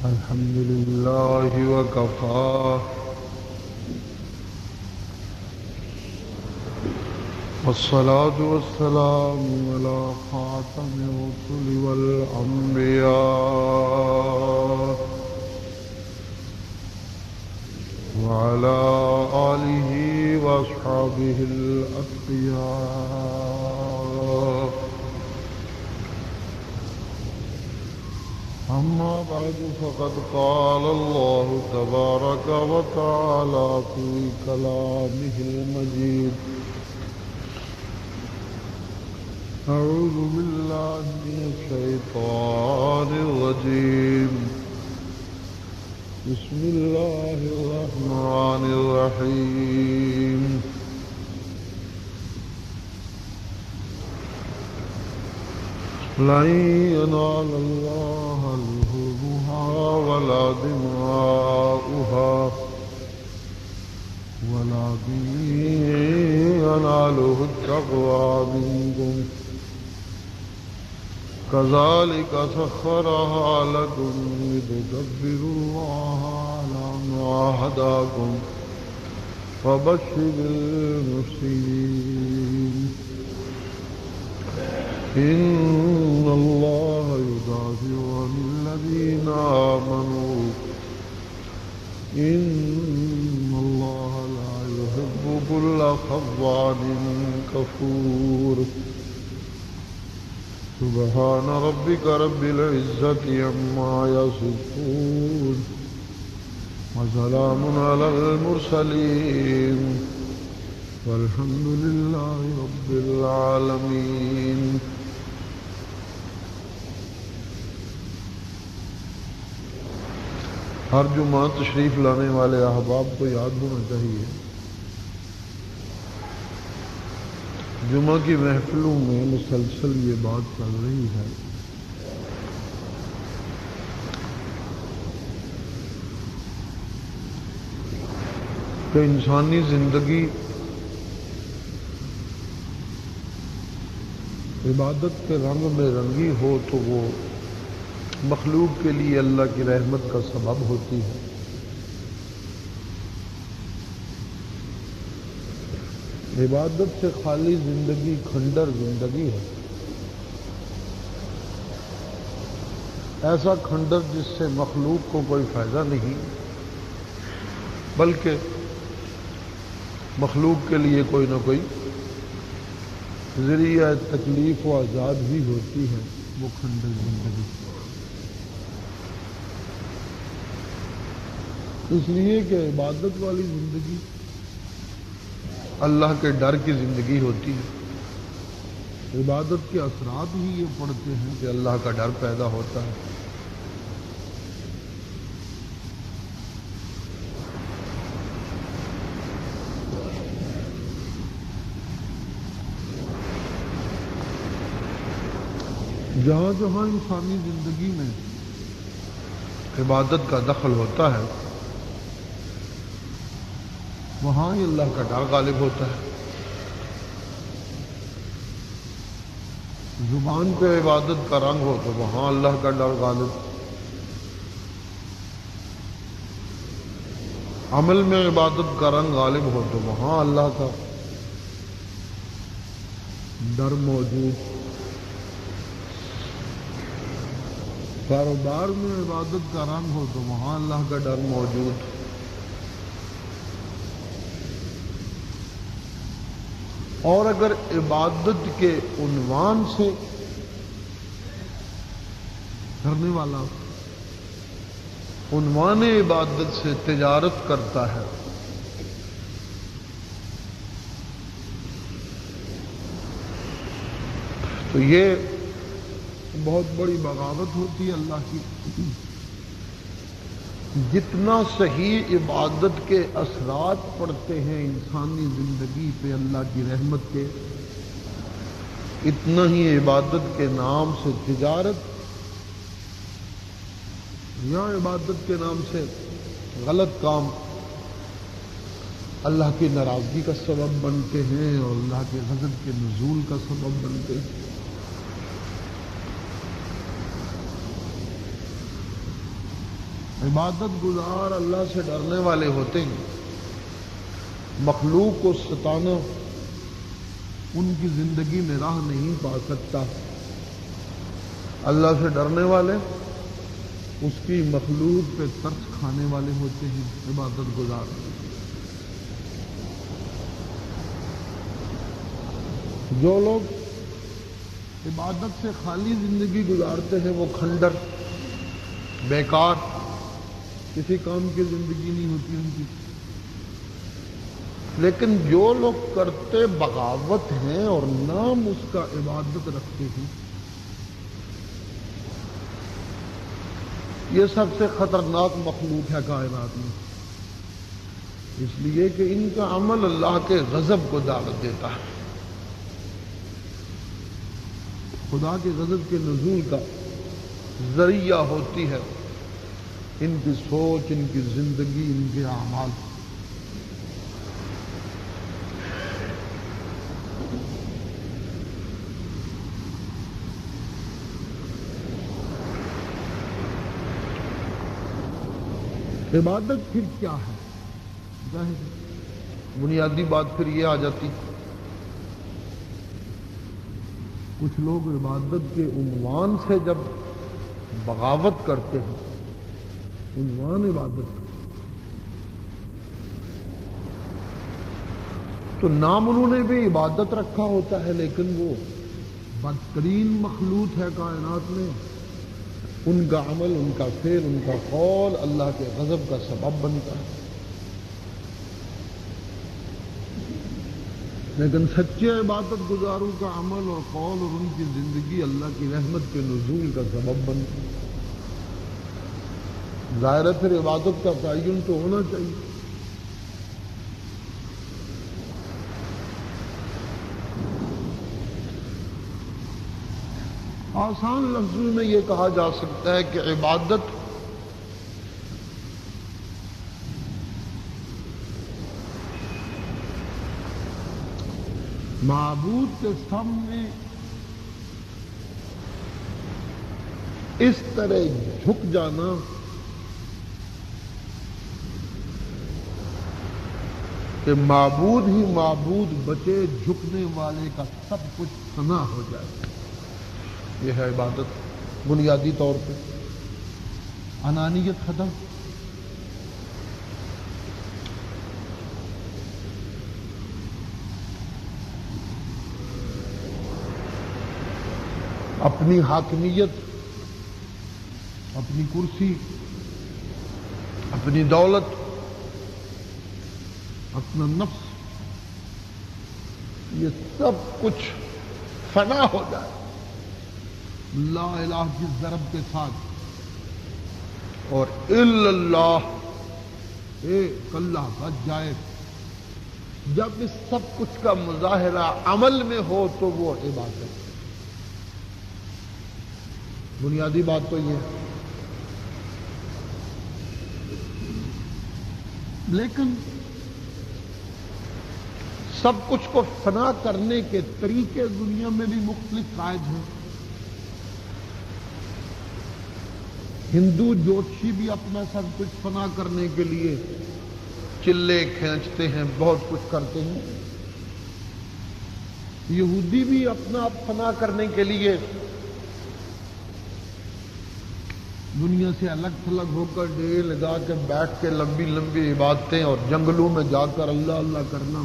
الحمد لله وكفى والصلاة والسلام على خاتم الرسل والأنبياء وعلى آله وأصحابه الأتقياء. أما بعد فقد قال الله تبارك وتعالى في كلامه المجيد: أعوذ بالله من الشيطان الرجيم. بسم الله الرحمن الرحيم. لن ينال الله لحومها ولا دماؤها ولكن يناله التقوى منكم كذلك سخرها لكم لتكبروا الله على ما هداكم فبشر المحسنين. إن الله يدافع عن الذين آمنوا إن الله لا يحب كل خوان كفور. سبحان ربك رب العزة عما يصفون وسلام على المرسلين والحمد لله رب العالمين. ہر جمعہ تشریف لانے والے احباب کو یاد ہونا چاہیے جمعہ کی محفلوں میں مسلسل یہ بات چل رہی ہے کہ انسانی زندگی عبادت کے رنگ میں رنگی ہو تو وہ مخلوق کے لیے اللہ کی رحمت کا سبب ہوتی ہے. عبادت سے خالی زندگی کھنڈر زندگی ہے، ایسا کھنڈر جس سے مخلوق کو کوئی فائدہ نہیں بلکہ مخلوق کے لیے کوئی نہ کوئی ذریعہ تکلیف و عذاب بھی ہوتی ہے. وہ کھنڈر زندگی اس لیے کہ عبادت والی زندگی اللہ کے ڈر کی زندگی ہوتی ہے. عبادت کے اثرات ہی یہ پڑتے ہیں کہ اللہ کا ڈر پیدا ہوتا ہے. جہاں جہاں انسانی زندگی میں عبادت کا دخل ہوتا ہے وہاں ہی اللہ کا ڈر غالب ہوتا ہے. زبان پہ عبادت کا رنگ ہو تو وہاں اللہ کا ڈر غالب، عمل میں عبادت کا رنگ غالب ہو تو وہاں اللہ کا ڈر موجود، کاروبار میں عبادت کا رنگ ہو تو وہاں اللہ کا ڈر موجود. اور اگر عبادت کے عنوان سے کرنے والا عنوان عبادت سے تجارت کرتا ہے تو یہ بہت بڑی بغاوت ہوتی ہے اللہ کی. جتنا صحیح عبادت کے اثرات پڑتے ہیں انسانی زندگی پہ اللہ کی رحمت کے، اتنا ہی عبادت کے نام سے تجارت یا عبادت کے نام سے غلط کام اللہ کی ناراضگی کا سبب بنتے ہیں اور اللہ کے غضب کے نزول کا سبب بنتے ہیں. عبادت گزار اللہ سے ڈرنے والے ہوتے ہیں، مخلوق کو ستانا ان کی زندگی میں راہ نہیں پا سکتا۔ اللہ سے ڈرنے والے اس کی مخلوق پہ ترس کھانے والے ہوتے ہیں عبادت گزار۔ جو لوگ عبادت سے خالی زندگی گزارتے ہیں وہ کھنڈر، بیکار، کسی کام کی زندگی نہیں ہوتی ان کی۔ لیکن جو لوگ کرتے بغاوت ہیں اور نام اس کا عبادت رکھتے ہیں، یہ سب سے خطرناک مخلوق ہے کائنات میں، اس لیے کہ ان کا عمل اللہ کے غضب کو دعوت دیتا ہے، خدا کے غضب کے نزول کا ذریعہ ہوتی ہے ان کی سوچ، ان کی زندگی، ان کے اعمال۔ عبادت پھر کیا ہے؟ بنیادی بات پھر یہ آ جاتی، کچھ لوگ عبادت کے عنوان سے جب بغاوت کرتے ہیں، عنوان عبادت تو نام انہوں نے بھی عبادت رکھا ہوتا ہے، لیکن وہ بدترین مخلوق ہے کائنات میں، ان کا عمل، ان کا فعل، ان کا قول اللہ کے غضب کا سبب بنتا ہے۔ لیکن سچے عبادت گزاروں کا عمل اور قول اور ان کی زندگی اللہ کی رحمت کے نزول کا سبب بنتی ہے۔ ظاہر ہے پھر عبادت کا تعین تو ہونا چاہیے۔ آسان لفظوں میں یہ کہا جا سکتا ہے کہ عبادت معبود کے سامنے اس طرح جھک جانا کہ معبود ہی معبود بچے، جھکنے والے کا سب کچھ فنا ہو جائے، یہ ہے عبادت بنیادی طور پہ۔ انانیت ختم، اپنی حاکمیت، اپنی کرسی، اپنی دولت، اپنا نفس، یہ سب کچھ فنا ہو جائے لا الہ کی ضرب کے ساتھ، اور الا اللہ ایک اللہ بچ جائے۔ جب اس سب کچھ کا مظاہرہ عمل میں ہو تو وہ عبادت۔ بنیادی بات تو یہ ہے۔ لیکن سب کچھ کو فنا کرنے کے طریقے دنیا میں بھی مختلف رائج ہیں۔ ہندو جوتشی بھی اپنا سب کچھ فنا کرنے کے لیے چلے کھینچتے ہیں، بہت کچھ کرتے ہیں۔ یہودی بھی اپنا فنا کرنے کے لیے دنیا سے الگ تھلگ ہو کر ڈیرے لگا کے بیٹھ کے لمبی لمبی عبادتیں اور جنگلوں میں جا کر اللہ اللہ کرنا،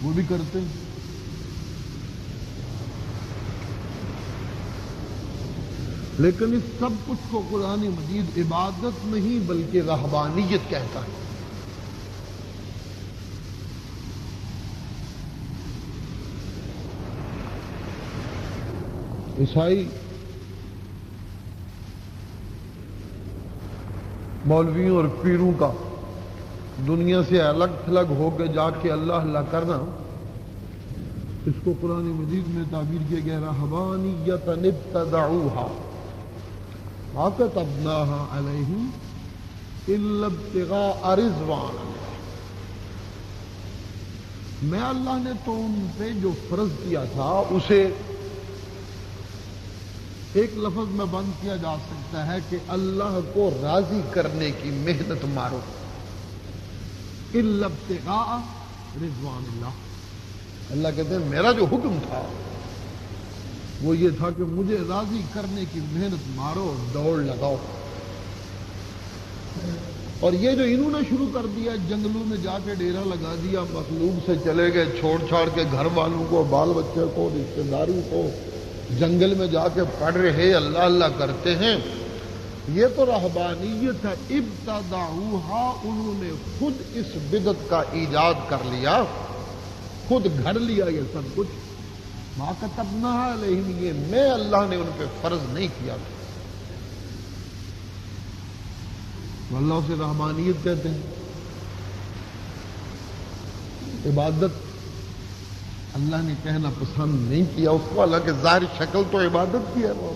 وہ بھی کرتے ہیں۔ لیکن اس سب کچھ کو قرآن مجید عبادت نہیں بلکہ رہبانیت کہتا ہے۔ عیسائی مولویوں اور پیروں کا دنیا سے الگ تھلگ ہو کے جا کے اللہ اللہ کرنا، اس کو قرآن مجید میں تعبیر کیا گیا رہبانیۃ ابتدعوها ما كتبناها علیہم الا ابتغاء رضوان اللہ۔ میں اللہ نے تو ان پہ جو فرض کیا تھا اسے ایک لفظ میں بند کیا جا سکتا ہے کہ اللہ کو راضی کرنے کی محنت مارو، الا ابتغاء رضوان اللہ۔ اللہ کہتے ہیں میرا جو حکم تھا وہ یہ تھا کہ مجھے راضی کرنے کی محنت مارو، دوڑ لگاؤ۔ اور یہ جو انہوں نے شروع کر دیا، جنگلوں میں جا کے ڈیرا لگا دیا، مخلوق سے چلے گئے، چھوڑ چھاڑ کے گھر والوں کو، بال بچے کو، رشتے داروں کو، جنگل میں جا کے پڑھ رہے اللہ اللہ کرتے ہیں، یہ تو رہبانیت ہے۔ ابتدعوہا، انہوں نے خود اس بدعت کا ایجاد کر لیا، خود گھڑ لیا یہ سب کچھ۔ ما کتبناہا علیہم، یہ میں اللہ نے ان پہ فرض نہیں کیا تھا۔ اللہ اسے رحمانیت کہتے ہیں۔ عبادت اللہ نے کہنا پسند نہیں کیا اس کو، اللہ کے ظاہر شکل تو عبادت کی ہے، وہ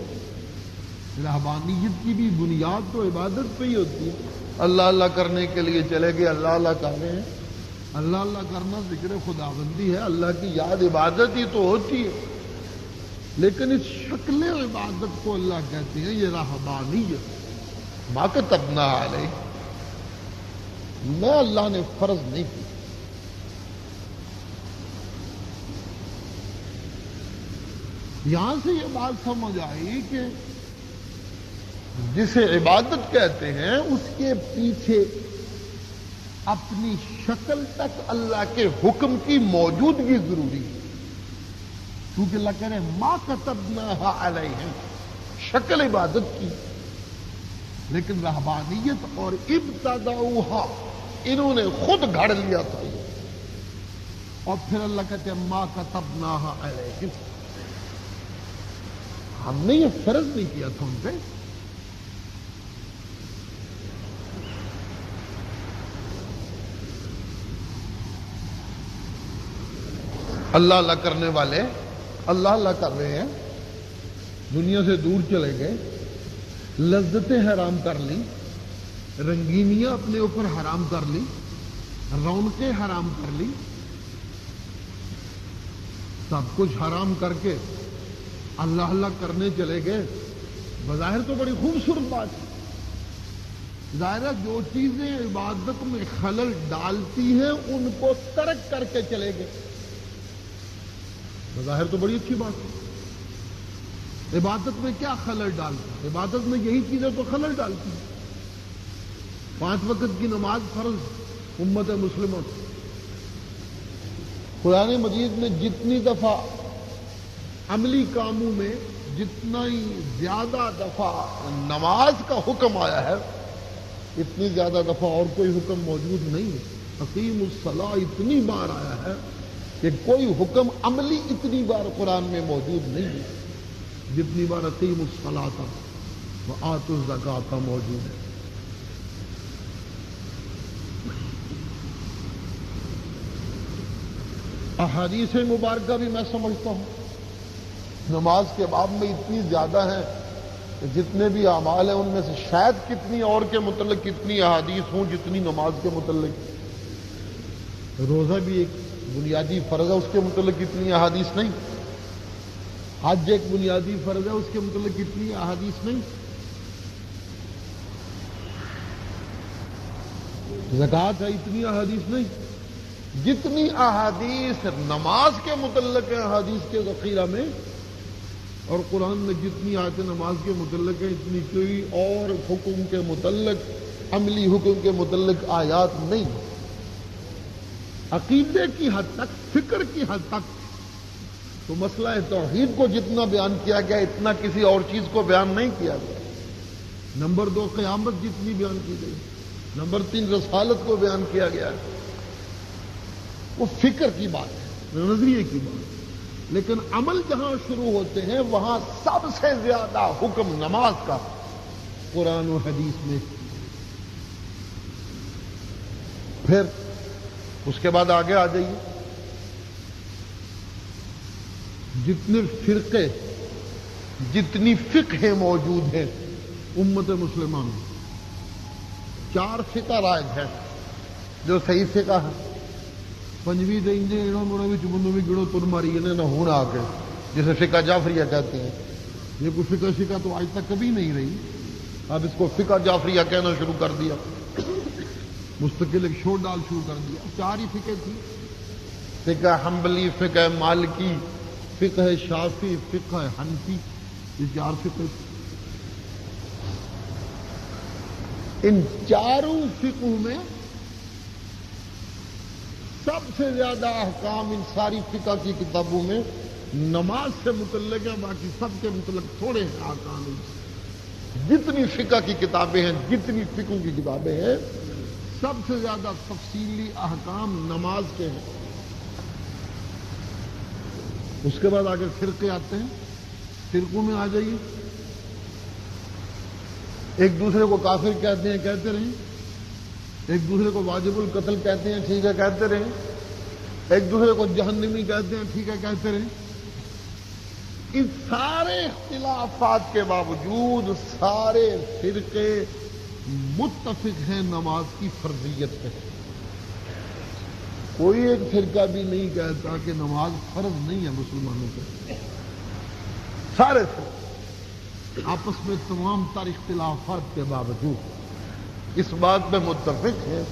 رحمانیت کی بھی بنیاد تو عبادت پہ ہی ہوتی ہے۔ اللہ اللہ کرنے کے لیے چلے گئے، اللہ اللہ کر رہے ہیں۔ اللہ اللہ کرنا ذکر خداوندی ہے، اللہ کی یاد عبادت ہی تو ہوتی ہے، لیکن اس شکل عبادت کو اللہ کہتے ہیں یہ رہبانیت۔ ما کتبنا علیہ، میں اللہ نے فرض نہیں کی۔ یہاں سے یہ بات سمجھ آئی کہ جسے عبادت کہتے ہیں اس کے پیچھے اپنی شکل تک اللہ کے حکم کی موجودگی ضروری ہے، کیونکہ اللہ کہہ رہے ہیں ما کتبناہا علیہم، شکل عبادت کی، لیکن رہبانیت اور ابتدعوہا انہوں نے خود گھڑ لیا تھا یہ۔ اور پھر اللہ کہتے ہیں ما کتبناہا علیہم، ہم نے یہ فرض نہیں کیا تھا ان پہ۔ اللہ اللہ کرنے والے اللہ اللہ کر رہے ہیں، دنیا سے دور چلے گئے، لذتیں حرام کر لی، رنگینیاں اپنے اوپر حرام کر لی، رونقیں حرام کر لی، سب کچھ حرام کر کے اللہ اللہ کرنے چلے گئے۔ بظاہر تو بڑی خوبصورت بات ہے، ظاہر ہے جو چیزیں عبادت میں خلل ڈالتی ہیں ان کو ترک کر کے چلے گئے، بظاہر تو بڑی اچھی بات ہے۔ عبادت میں کیا خلل ڈالتی ہے؟ عبادت میں یہی چیزیں تو خلل ڈالتی ہیں۔ 5 وقت کی نماز فرض امت مسلمہ، قرآن مجید نے جتنی دفعہ عملی کاموں میں جتنا ہی زیادہ دفعہ نماز کا حکم آیا ہے، اتنی زیادہ دفعہ اور کوئی حکم موجود نہیں ہے۔ اقیم الصلاۃ اتنی بار آیا ہے کہ کوئی حکم عملی اتنی بار قرآن میں موجود نہیں ہے جتنی بار اقیم الصلاۃ وآتوا الزکاۃ موجود ہے۔ احادیث مبارکہ بھی میں سمجھتا ہوں نماز کے باب میں اتنی زیادہ ہیں کہ جتنے بھی اعمال ہیں ان میں سے شاید کتنی اور کے متعلق کتنی احادیث ہوں جتنی نماز کے متعلق۔ روزہ بھی ایک بنیادی فرض ہے، اس کے متعلق کتنی احادیث نہیں۔ حج ایک بنیادی فرض ہے، اس کے متعلق کتنی احادیث نہیں۔ زکوٰۃ ہے، اتنی احادیث نہیں۔ جتنی احادیث نماز کے متعلق ہیں احادیث کے ذخیرہ میں، اور قرآن میں جتنی آیتیں نماز کے متعلق ہیں اتنی کوئی اور حکم کے متعلق عملی حکم کے متعلق آیات نہیں۔ عقیدے کی حد تک، فکر کی حد تک تو مسئلہ توحید کو جتنا بیان کیا گیا اتنا کسی اور چیز کو بیان نہیں کیا گیا۔ نمبر 2 قیامت جتنی بیان کی گئی، نمبر 3 رسالت کو بیان کیا گیا ہے، وہ فکر کی بات ہے، نظریے کی بات ہے۔ لیکن عمل جہاں شروع ہوتے ہیں وہاں سب سے زیادہ حکم نماز کا قرآن و حدیث میں۔ پھر اس کے بعد آگے آ جائیے، جتنے فرقے جتنی فقہ موجود ہیں امت مسلمہ میں، 4 فقہ رائج ہے جو صحیح فقہ ہے۔ پنجویں دے انجے ایڑوں موڑوں وچ بندوں بھی گڑو تر ماری نے نہ ہون آ کے، جسے فقہ جعفریہ کہتے ہیں۔ یہ کوئی فقہ شکا تو آج تک کبھی نہیں رہی، اب اس کو فقہ جعفریہ کہنا شروع کر دیا، مستقل ایک شو ڈال شروع کر دیا۔ 4 ہی فقہ تھی، فقہ حنبلی، فقہ مالکی، فقہ شافعی، فقہ حنفی، یہ 4 فقہ تھے۔ ان 4 فقہوں میں سب سے زیادہ احکام ان ساری فقہ کی کتابوں میں نماز سے متعلق ہے، باقی سب کے متعلق تھوڑے ہیں احکام۔ جتنی فقہ کی کتابیں ہیں، جتنی فقہ کی کتابیں ہیں، سب سے زیادہ تفصیلی احکام نماز کے ہیں۔ اس کے بعد آگے فرقے آتے ہیں، فرقوں میں آ جائیے۔ ایک دوسرے کو کافر کہتے ہیں، کہتے رہیں، ایک دوسرے کو واجب القتل کہتے ہیں، ٹھیک ہے کہتے رہیں، ایک دوسرے کو جہنمی کہتے ہیں، ٹھیک ہے کہتے رہیں۔ ان سارے اختلافات کے باوجود سارے فرقے متفق ہیں نماز کی فرضیت پہ۔ کوئی ایک فرقہ بھی نہیں کہتا کہ نماز فرض نہیں ہے مسلمانوں پہ، سارے فرقے آپس میں تمام تر اختلافات کے باوجود اس بات پہ متفق ہیں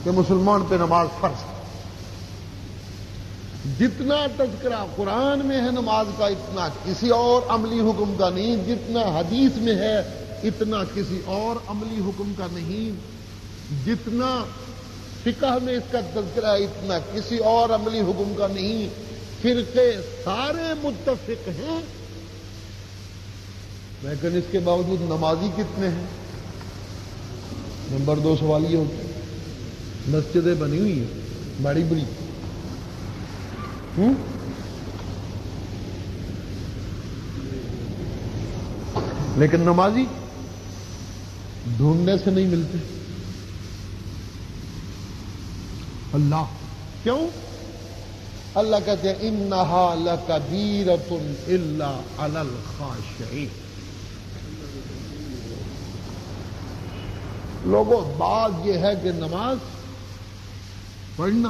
کہ مسلمان پہ نماز فرض ہے۔ جتنا تذکرہ قرآن میں ہے نماز کا، اتنا کسی اور عملی حکم کا نہیں، جتنا حدیث میں ہے اتنا کسی اور عملی حکم کا نہیں، جتنا فقہ میں اس کا تذکرہ ہے اتنا کسی اور عملی حکم کا نہیں۔ فرقے سارے متفق ہیں، لیکن اس کے باوجود نمازی کتنے ہیں؟ نمبر 2 سوال یہ ہوتا ہے، مسجدیں بنی ہوئی ہیں بڑی بڑی، لیکن نمازی ڈھونڈنے سے نہیں ملتے۔ اللہ کیوں؟ اللہ کہتے ہیں انہا لکبیرۃ الا علی الخاشعین۔ لوگوں بات یہ ہے کہ نماز پڑھنا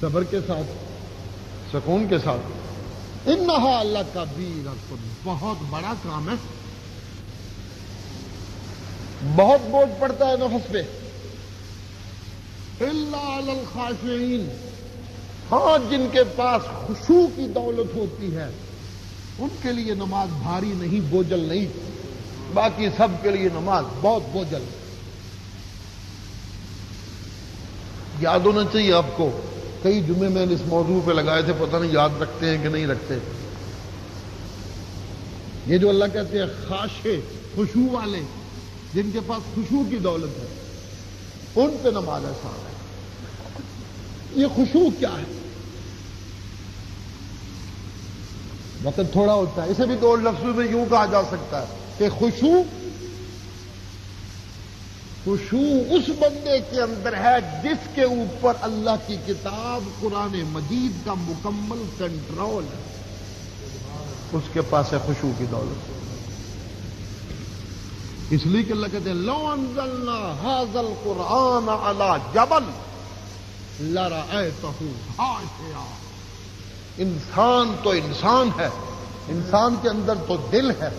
صبر کے ساتھ، سکون کے ساتھ، انہا لکبیرۃ، بہت بڑا کام ہے، بہت بوجھ پڑتا ہے نفس پہ، الا علی الخاشعین، ہاں جن کے پاس خشوع کی دولت ہوتی ہے ان کے لیے نماز بھاری نہیں، بوجھل نہیں، باقی سب کے لیے نماز بہت بوجھل۔ یاد ہونا چاہیے آپ کو، کئی جمعے میں نے اس موضوع پہ لگائے تھے، پتہ نہیں یاد رکھتے ہیں کہ نہیں رکھتے۔ یہ جو اللہ کہتے ہیں خاشع، خشوع والے، جن کے پاس خشوع کی دولت ہے ان پہ نماز آسان ہے۔ یہ خشوع کیا ہے؟ وقت تھوڑا ہوتا ہے، اسے بھی 2 لفظوں میں یوں کہا جا سکتا ہے کہ خشوع اس بندے کے اندر ہے جس کے اوپر اللہ کی کتاب قرآن مجید کا مکمل کنٹرول ہے، اس کے پاس ہے خشوع کی دولت۔ اس لیے کہ اللہ کہتے ہیں لو انزلنا ھذا القرآن علی جبل لرأیتہ خاشعا۔ انسان تو انسان ہے، انسان کے اندر تو دل ہے،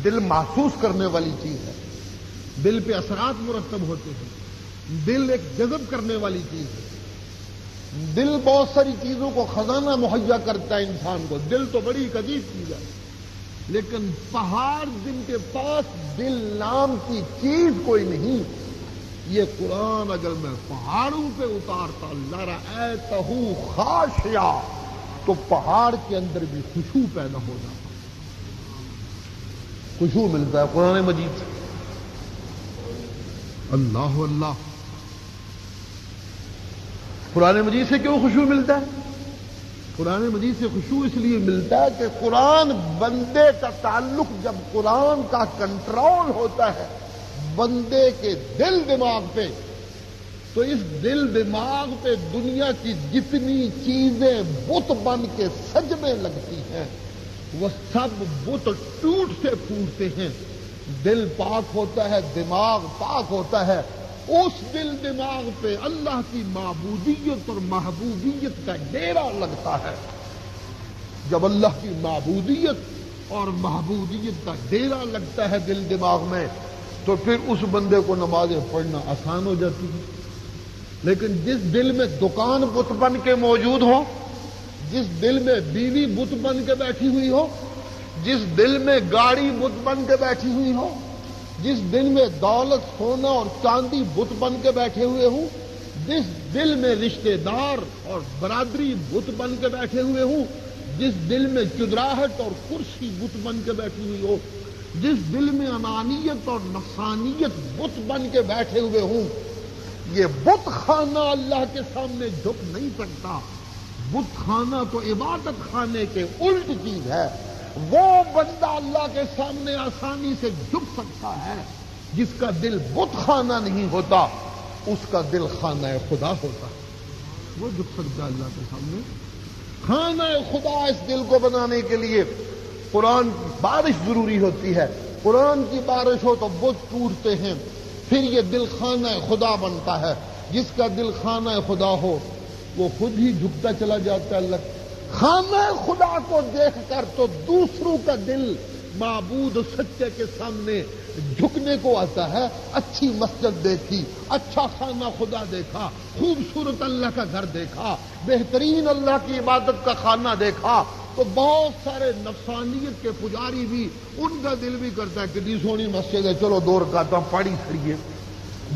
دل محسوس کرنے والی چیز ہے، دل پہ اثرات مرتب ہوتے ہیں، دل ایک جذب کرنے والی چیز ہے، دل بہت ساری چیزوں کو خزانہ مہیا کرتا ہے انسان کو، دل تو بڑی ایک عجیب چیز ہے، لیکن پہاڑ جن کے پاس دل نام کی چیز کوئی نہیں، یہ قرآن اگر میں پہاڑوں پہ اتارتا لرأیتہ خاشعا تو پہاڑ کے اندر بھی خشوع پیدا ہو جاتا، خشوع ملتا ہے قرآن مجید سے۔ اللہ اللہ، قرآن مجید سے کیوں خشوع ملتا ہے؟ قرآن مجید سے خشوع اس لیے ملتا ہے کہ قرآن بندے کا تعلق، جب قرآن کا کنٹرول ہوتا ہے بندے کے دل دماغ پہ، تو اس دل دماغ پہ دنیا کی جتنی چیزیں بت بن کے سجنے لگتی ہیں وہ سب بت ٹوٹ سے پھوٹتے ہیں۔ دل پاک ہوتا ہے، دماغ پاک ہوتا ہے، اس دل دماغ پہ اللہ کی معبودیت اور محبوبیت کا ڈیرا لگتا ہے۔ جب اللہ کی معبودیت اور محبوبیت کا ڈیرا لگتا ہے دل دماغ میں، تو پھر اس بندے کو نمازیں پڑھنا آسان ہو جاتی ہے۔ لیکن جس دل میں دکان بت بن کے موجود ہو، جس دل میں بیوی بت بن کے بیٹھی ہوئی ہو، جس دل میں گاڑی بت بن کے بیٹھی ہوئی ہو، جس دل میں دولت سونا اور چاندی بت بن کے بیٹھے ہوئے ہوں، جس دل میں رشتے دار اور برادری بت بن کے بیٹھے ہوئے ہوں، جس دل میں چدراہٹ اور کرسی بت بن کے بیٹھی ہوئی ہو، جس دل میں انانیت اور نفسانیت بت بن کے بیٹھے ہوئے ہوں، یہ بت خانہ اللہ کے سامنے جھک نہیں سکتا۔ بت خانہ تو عبادت خانے کے الٹ چیز ہے۔ وہ بندہ اللہ کے سامنے آسانی سے جھک سکتا ہے جس کا دل بت خانہ نہیں ہوتا، اس کا دل خانہ خدا ہوتا ہے، وہ جھک سکتا ہے اللہ کے سامنے۔ خانہ خدا اس دل کو بنانے کے لیے قرآن کی بارش ضروری ہوتی ہے۔ قرآن کی بارش ہو تو بت ٹوٹتے ہیں، پھر یہ دل خانہ خدا بنتا ہے۔ جس کا دل خانہ خدا ہو وہ خود ہی جھکتا چلا جاتا ہے اللہ۔ خانہ خدا کو دیکھ کر تو دوسروں کا دل معبود سچے کے سامنے جھکنے کو آتا ہے۔ اچھی مسجد دیکھی، اچھا خانہ خدا دیکھا، خوبصورت اللہ کا گھر دیکھا، بہترین اللہ کی عبادت کا خانہ دیکھا، تو بہت سارے نفسانیت کے پجاری بھی ان کا دل بھی کرتا ہے کتنی سونی مسجد ہے، چلو 2 رکعتاں پڑھی کھڑیے۔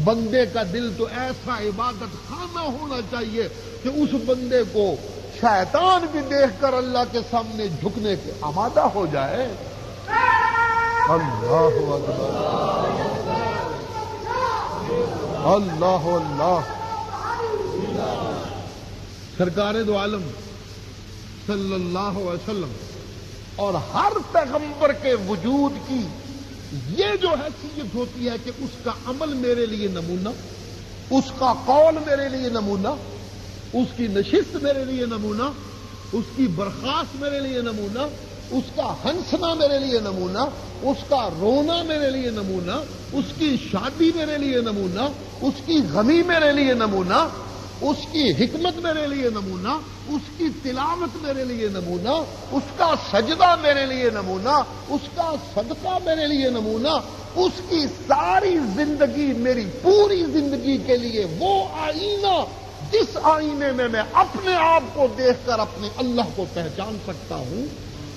بندے کا دل تو ایسا عبادت خانہ ہونا چاہیے کہ اس بندے کو شیطان بھی دیکھ کر اللہ کے سامنے جھکنے کے آمادہ ہو جائے۔ اللہ اکبر، اللہ اللہ۔ سرکار دو عالم صلی اللہ علیہ وسلم اور ہر پیغمبر کے وجود کی یہ جو حیثیت ہوتی ہے کہ اس کا عمل میرے لیے نمونہ، اس کا قول میرے لیے نمونہ، اس کی نشست میرے لیے نمونہ، اس کی برخاست میرے لیے نمونہ، اس کا ہنسنا میرے لیے نمونہ، اس کا رونا میرے لیے نمونہ، اس کی شادی میرے لیے نمونہ، اس کی غمی میرے لیے نمونہ، اس کی حکمت میرے لیے نمونہ، اس کی تلاوت میرے لیے نمونہ، اس کا سجدہ میرے لیے نمونہ، اس کا صدقہ میرے لیے نمونہ، اس کی ساری زندگی میری پوری زندگی کے لیے وہ آئینہ جس آئینے میں میں اپنے آپ کو دیکھ کر اپنے اللہ کو پہچان سکتا ہوں،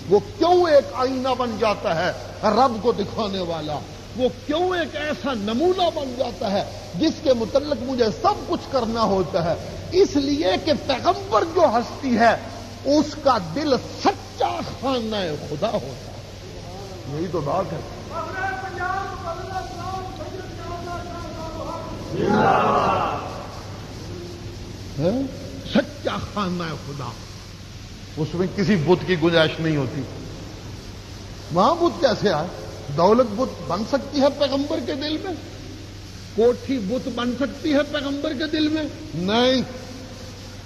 وہ کیوں ایک آئینہ بن جاتا ہے رب کو دکھانے والا؟ وہ کیوں ایک ایسا نمونہ بن جاتا ہے جس کے متعلق مجھے سب کچھ کرنا ہوتا ہے؟ اس لیے کہ پیغمبر جو ہستی ہے اس کا دل سچا خانہ خدا ہوتا ہے۔ یہی تو بات ہے۔ سچا خانہ خدا، اس میں کسی بت کی گنجائش نہیں ہوتی۔ وہاں بت کیسے آئے؟ دولت بت بن سکتی ہے پیغمبر کے دل میں؟ کوٹھی بت بن سکتی ہے پیغمبر کے دل میں؟ نہیں،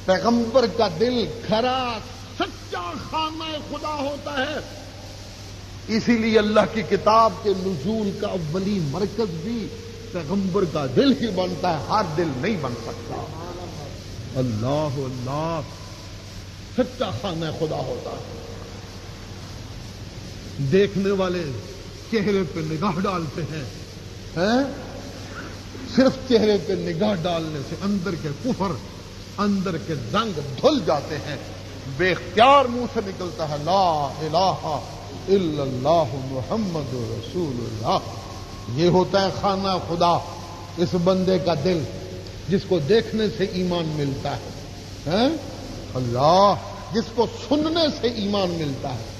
پیغمبر کا دل کھرا سچا خانہ خدا ہوتا ہے۔ اسی لیے اللہ کی کتاب کے نزول کا اولین مرکز بھی پیغمبر کا دل ہی بنتا ہے، ہر دل نہیں بن سکتا۔ اللہ اللہ، سچا خانہ خدا ہوتا ہے۔ دیکھنے والے چہرے پہ نگاہ ڈالتے ہیں، صرف چہرے پہ نگاہ ڈالنے سے اندر کے کفر، اندر کے زنگ دھل جاتے ہیں، بے اختیار منہ سے نکلتا ہے لا الہ الا اللہ محمد رسول اللہ۔ یہ ہوتا ہے خانہ خدا، اس بندے کا دل جس کو دیکھنے سے ایمان ملتا ہے، اللہ، جس کو سننے سے ایمان ملتا ہے۔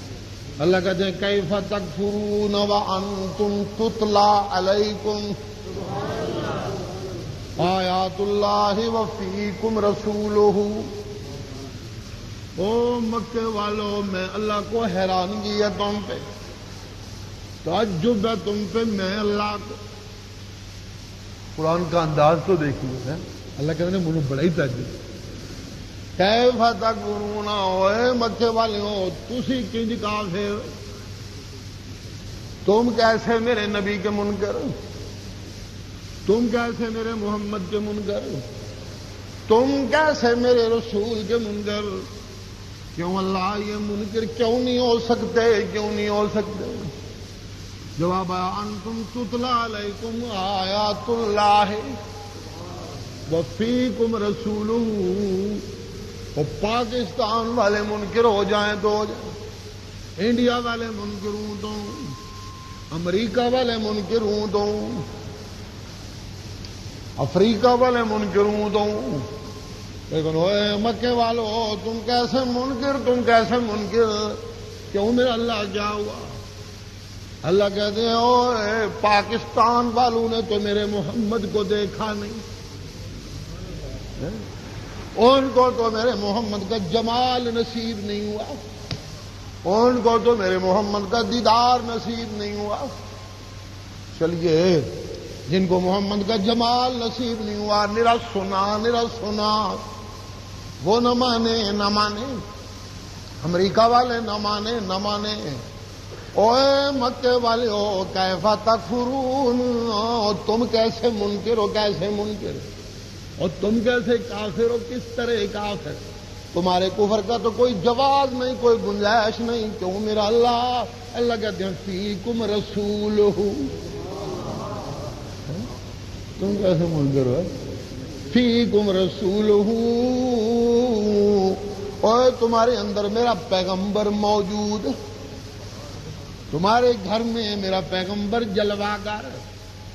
اللہ کہتے ہیں کیف تکفرون وانتم تتلی علیکم آیات اللہ وفیکم رسولہ۔ او مکے والو، میں اللہ کو حیرانگی ہے تم پہ، تعجب ہے تم پہ، میں اللہ کو۔ قرآن کا انداز تو دیکھیے، اللہ کہتے ہیں مجھے بڑا ہی تعجب۔ کیف تکفرون، اوے مکے والوں تسی کنج کافر، تم کیسے میرے نبی کے منکر، تم کیسے میرے محمد کے منکر، تم کیسے میرے رسول کے منکر، کیوں اللہ یہ منکر کیوں نہیں ہو سکتے، کیوں نہیں ہو سکتے؟ جواب آیا انتم تتلی علیکم آیات اللہ وفیکم رسولہ۔ وہ پاکستان والے منکر ہو جائیں تو ہو جائیں، انڈیا والے منکر ہوں تو، امریکہ والے منکر ہوں تو، افریقہ والے منکر ہوں تو، لیکن اوے مکے والو تم کیسے منکر، تم کیسے منکر؟ کیوں میرا اللہ کیا ہوا؟ اللہ کہتے ہیں اوے پاکستان والوں نے تو میرے محمد کو دیکھا نہیں، ان کو تو میرے محمد کا جمال نصیب نہیں ہوا، ان کو تو میرے محمد کا دیدار نصیب نہیں ہوا۔ چلیے جن کو محمد کا جمال نصیب نہیں ہوا، نرا سنا وہ نہ مانے، امریکہ والے نہ مانے، اوے مکے والے ہو کیفا تکفرون، تم کیسے منکر ہو، کیسے منکر، اور تم کیسے کافر ہو، کس طرح کافر؟ تمہارے کفر کا تو کوئی جواز نہیں، کوئی گنجائش نہیں۔ کیوں میرا اللہ کہتے ہیں فیکم رسولہ، تم کیسے منکر ہو؟ فیکم رسولہ، اور تمہارے اندر میرا پیغمبر موجود، تمہارے گھر میں میرا پیغمبر جلوہ گر،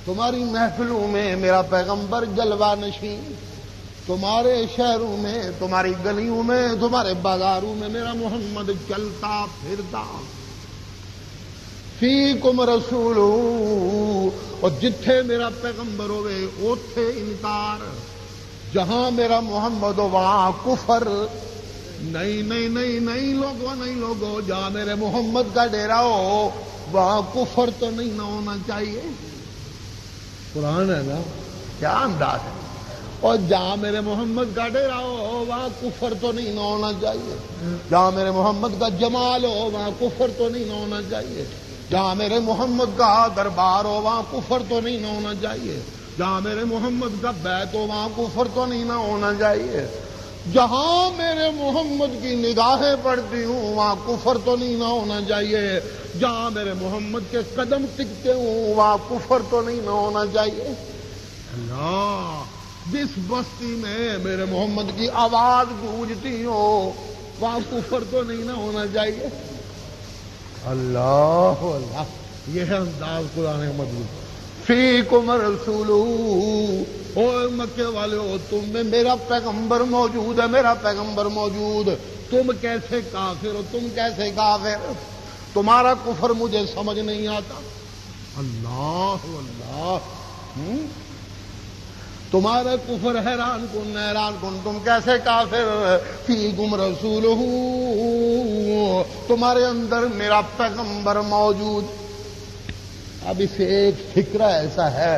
تمہاری محفلوں میں میرا پیغمبر جلوہ نشین، تمہارے شہروں میں، تمہاری گلیوں میں، تمہارے بازاروں میں میرا محمد چلتا پھرتا۔ فیکم رسول، اور جتھے میرا پیغمبر ہوئے اوتھے انکار، جہاں میرا محمد ہو وہاں کفر۔ نہیں لوگو، جہاں میرے محمد کا ڈیرا ہو وہاں کفر تو نہیں نہ ہونا چاہیے۔ قرآن ہے نا، کیا انداز ہے۔ اور جہاں میرے محمد کا ڈیرا ہو وہاں کفر تو نہیں نہ ہونا چاہیے، جہاں میرے محمد کا جمال ہو وہاں کفر تو نہیں نہ ہونا چاہیے، جہاں میرے محمد کا دربار ہو وہاں کفر تو نہیں نہ ہونا چاہیے، جہاں میرے محمد کا بیت ہو وہاں کفر تو نہیں نہ ہونا چاہیے، جہاں میرے محمد کی نگاہیں پڑتی ہوں وہاں کفر تو نہیں نہ ہونا چاہیے، جہاں میرے محمد کے قدم ٹکتے ہوں وہاں کفر تو نہیں نہ ہونا چاہیے۔ اللہ، جس بستی میں میرے محمد کی آواز گونجتی ہو وہاں کفر تو نہیں نہ ہونا چاہیے۔ اللہ اللہ، یہ ہے انداز قرآن مجید۔ فیکم رسولہ، او مکے والے ہو تم میں میرا پیغمبر موجود ہے، میرا پیغمبر موجود، تم کیسے کافر ہو، تم کیسے کافر؟ تمہارا کفر مجھے سمجھ نہیں آتا۔ اللہ اللہ، تمہارا کفر حیران کن، تم کیسے کافر؟ فیکم رسولہ، تمہارے اندر میرا پیغمبر موجود۔ اب اسے ایک فکرہ ایسا ہے،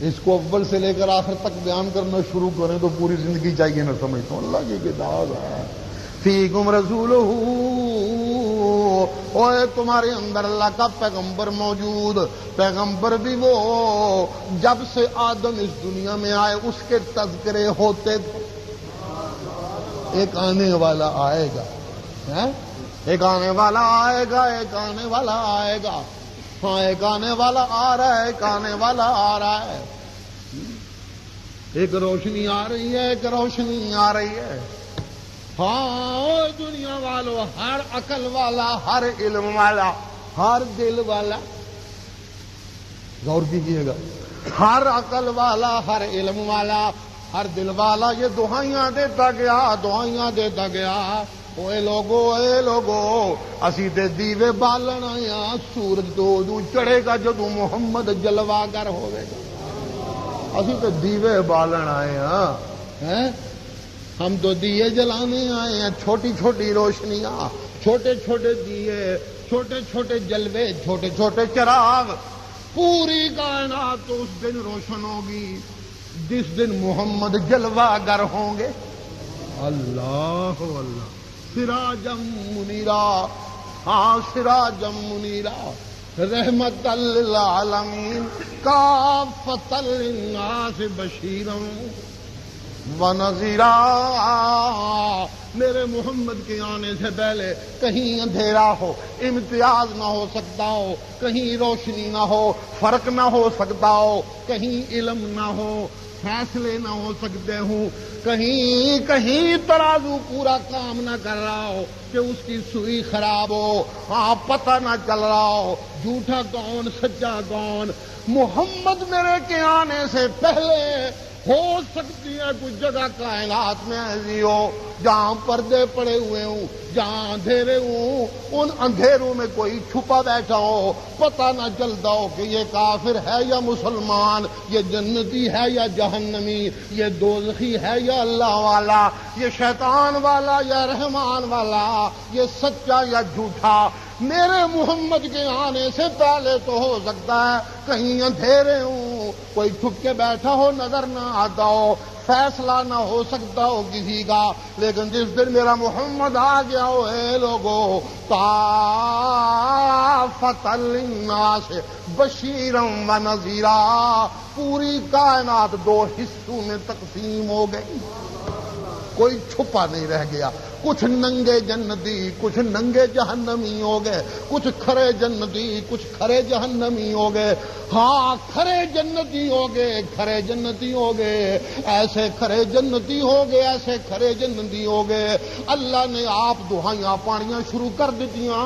اس کو اول سے لے کر آخر تک بیان کرنا شروع کریں تو پوری زندگی چاہیے، نہ سمجھتا ہوں۔ اللہ کی کتاب ہے، فیکم رسولہ، اوے تمہارے اندر اللہ کا پیغمبر موجود۔ پیغمبر بھی وہ جب سے آدم اس دنیا میں آئے اس کے تذکرے ہوتے تھے۔ ایک آنے والا آئے گا، ایک آنے والا آئے گا، ایک آنے والا آئے گا، ہاں ایک آنے والا آ رہا ہے، ایک آنے والا آ رہا ہے۔ ایک روشنی آ رہی ہے، ایک روشنی آ رہی ہے۔ ہاں دنیا والوں، ہر عقل والا، ہر علم والا، ہر دل والا، غور کیجیے گا، ہر عقل والا، ہر علم والا، ہر دل والا یہ دعائیاں دیتا گیا۔ اوے لوگو، اسی تے دیوے بالن آیا، سورج تو ادو چڑھے گا جدو محمد جلوہ گر ہوئے گا۔ اسی تے دیوے بالن آئے ہیں، ہم تو دیے جلانے آئے ہیں، چھوٹی چھوٹی روشنیاں، چھوٹے چھوٹے دیے، چھوٹے چھوٹے جلوے، چھوٹے چھوٹے چراغ۔ پوری کائنات تو اس دن روشن ہوگی جس دن محمد جلوہ گر ہوں گے۔ اللہ اللہ، سراجم منیرا، ہاں سراجم منیرا، رحمت للعالمین، کافۃ للناس بشیرا ونذیرا، میرے محمد کے آنے سے پہلے کہیں اندھیرا ہو، امتیاز نہ ہو سکتا ہو، کہیں روشنی نہ ہو، فرق نہ ہو سکتا ہو، کہیں علم نہ ہو، فیصلے نہ ہو سکتے ہوں، کہیں ترازو پورا کام نہ کر رہا ہو کہ اس کی سوئی خراب ہو، ہاں پتہ نہ چل رہا ہو جھوٹا کون سچا کون۔ محمد میرے کے آنے سے پہلے ہو سکتی ہے کچھ جگہ کائنات میں ایسی ہو جہاں پردے پڑے ہوئے ہوں، جہاں اندھیرے ہوں، ان اندھیروں میں کوئی چھپا بیٹھا ہو، پتہ نہ چلتا ہو کہ یہ کافر ہے یا مسلمان، یہ جنتی ہے یا جہنمی، یہ دوزخی ہے یا اللہ والا، یہ شیطان والا یا رحمان والا، یہ سچا یا جھوٹا۔ میرے محمد کے آنے سے پہلے تو ہو سکتا ہے کہیں اندھیرے ہوں، کوئی چھپ کے بیٹھا ہو نظر نہ آتا ہو، فیصلہ نہ ہو سکتا ہو کسی کا، لیکن جس دن میرا محمد آ گیا ہو، اے لوگو کافۃ للناس بشیرا و نذیرا، پوری کائنات دو حصوں میں تقسیم ہو گئی، کوئی چھپا نہیں رہ گیا، کچھ ننگے جنتی کچھ ننگے جہنمی ہو گئے، کچھ کھرے جنتی کچھ کھرے جہنمی ہو گئے، ہاں کھرے جنتی ہو گئے، کھرے جنتی ہو گئے، ایسے کھرے جنتی ہو گئے، ایسے کھرے جنتی ہو گئے۔ اللہ نے آپ دعائیاں پاڑیاں شروع کر دیتیاں،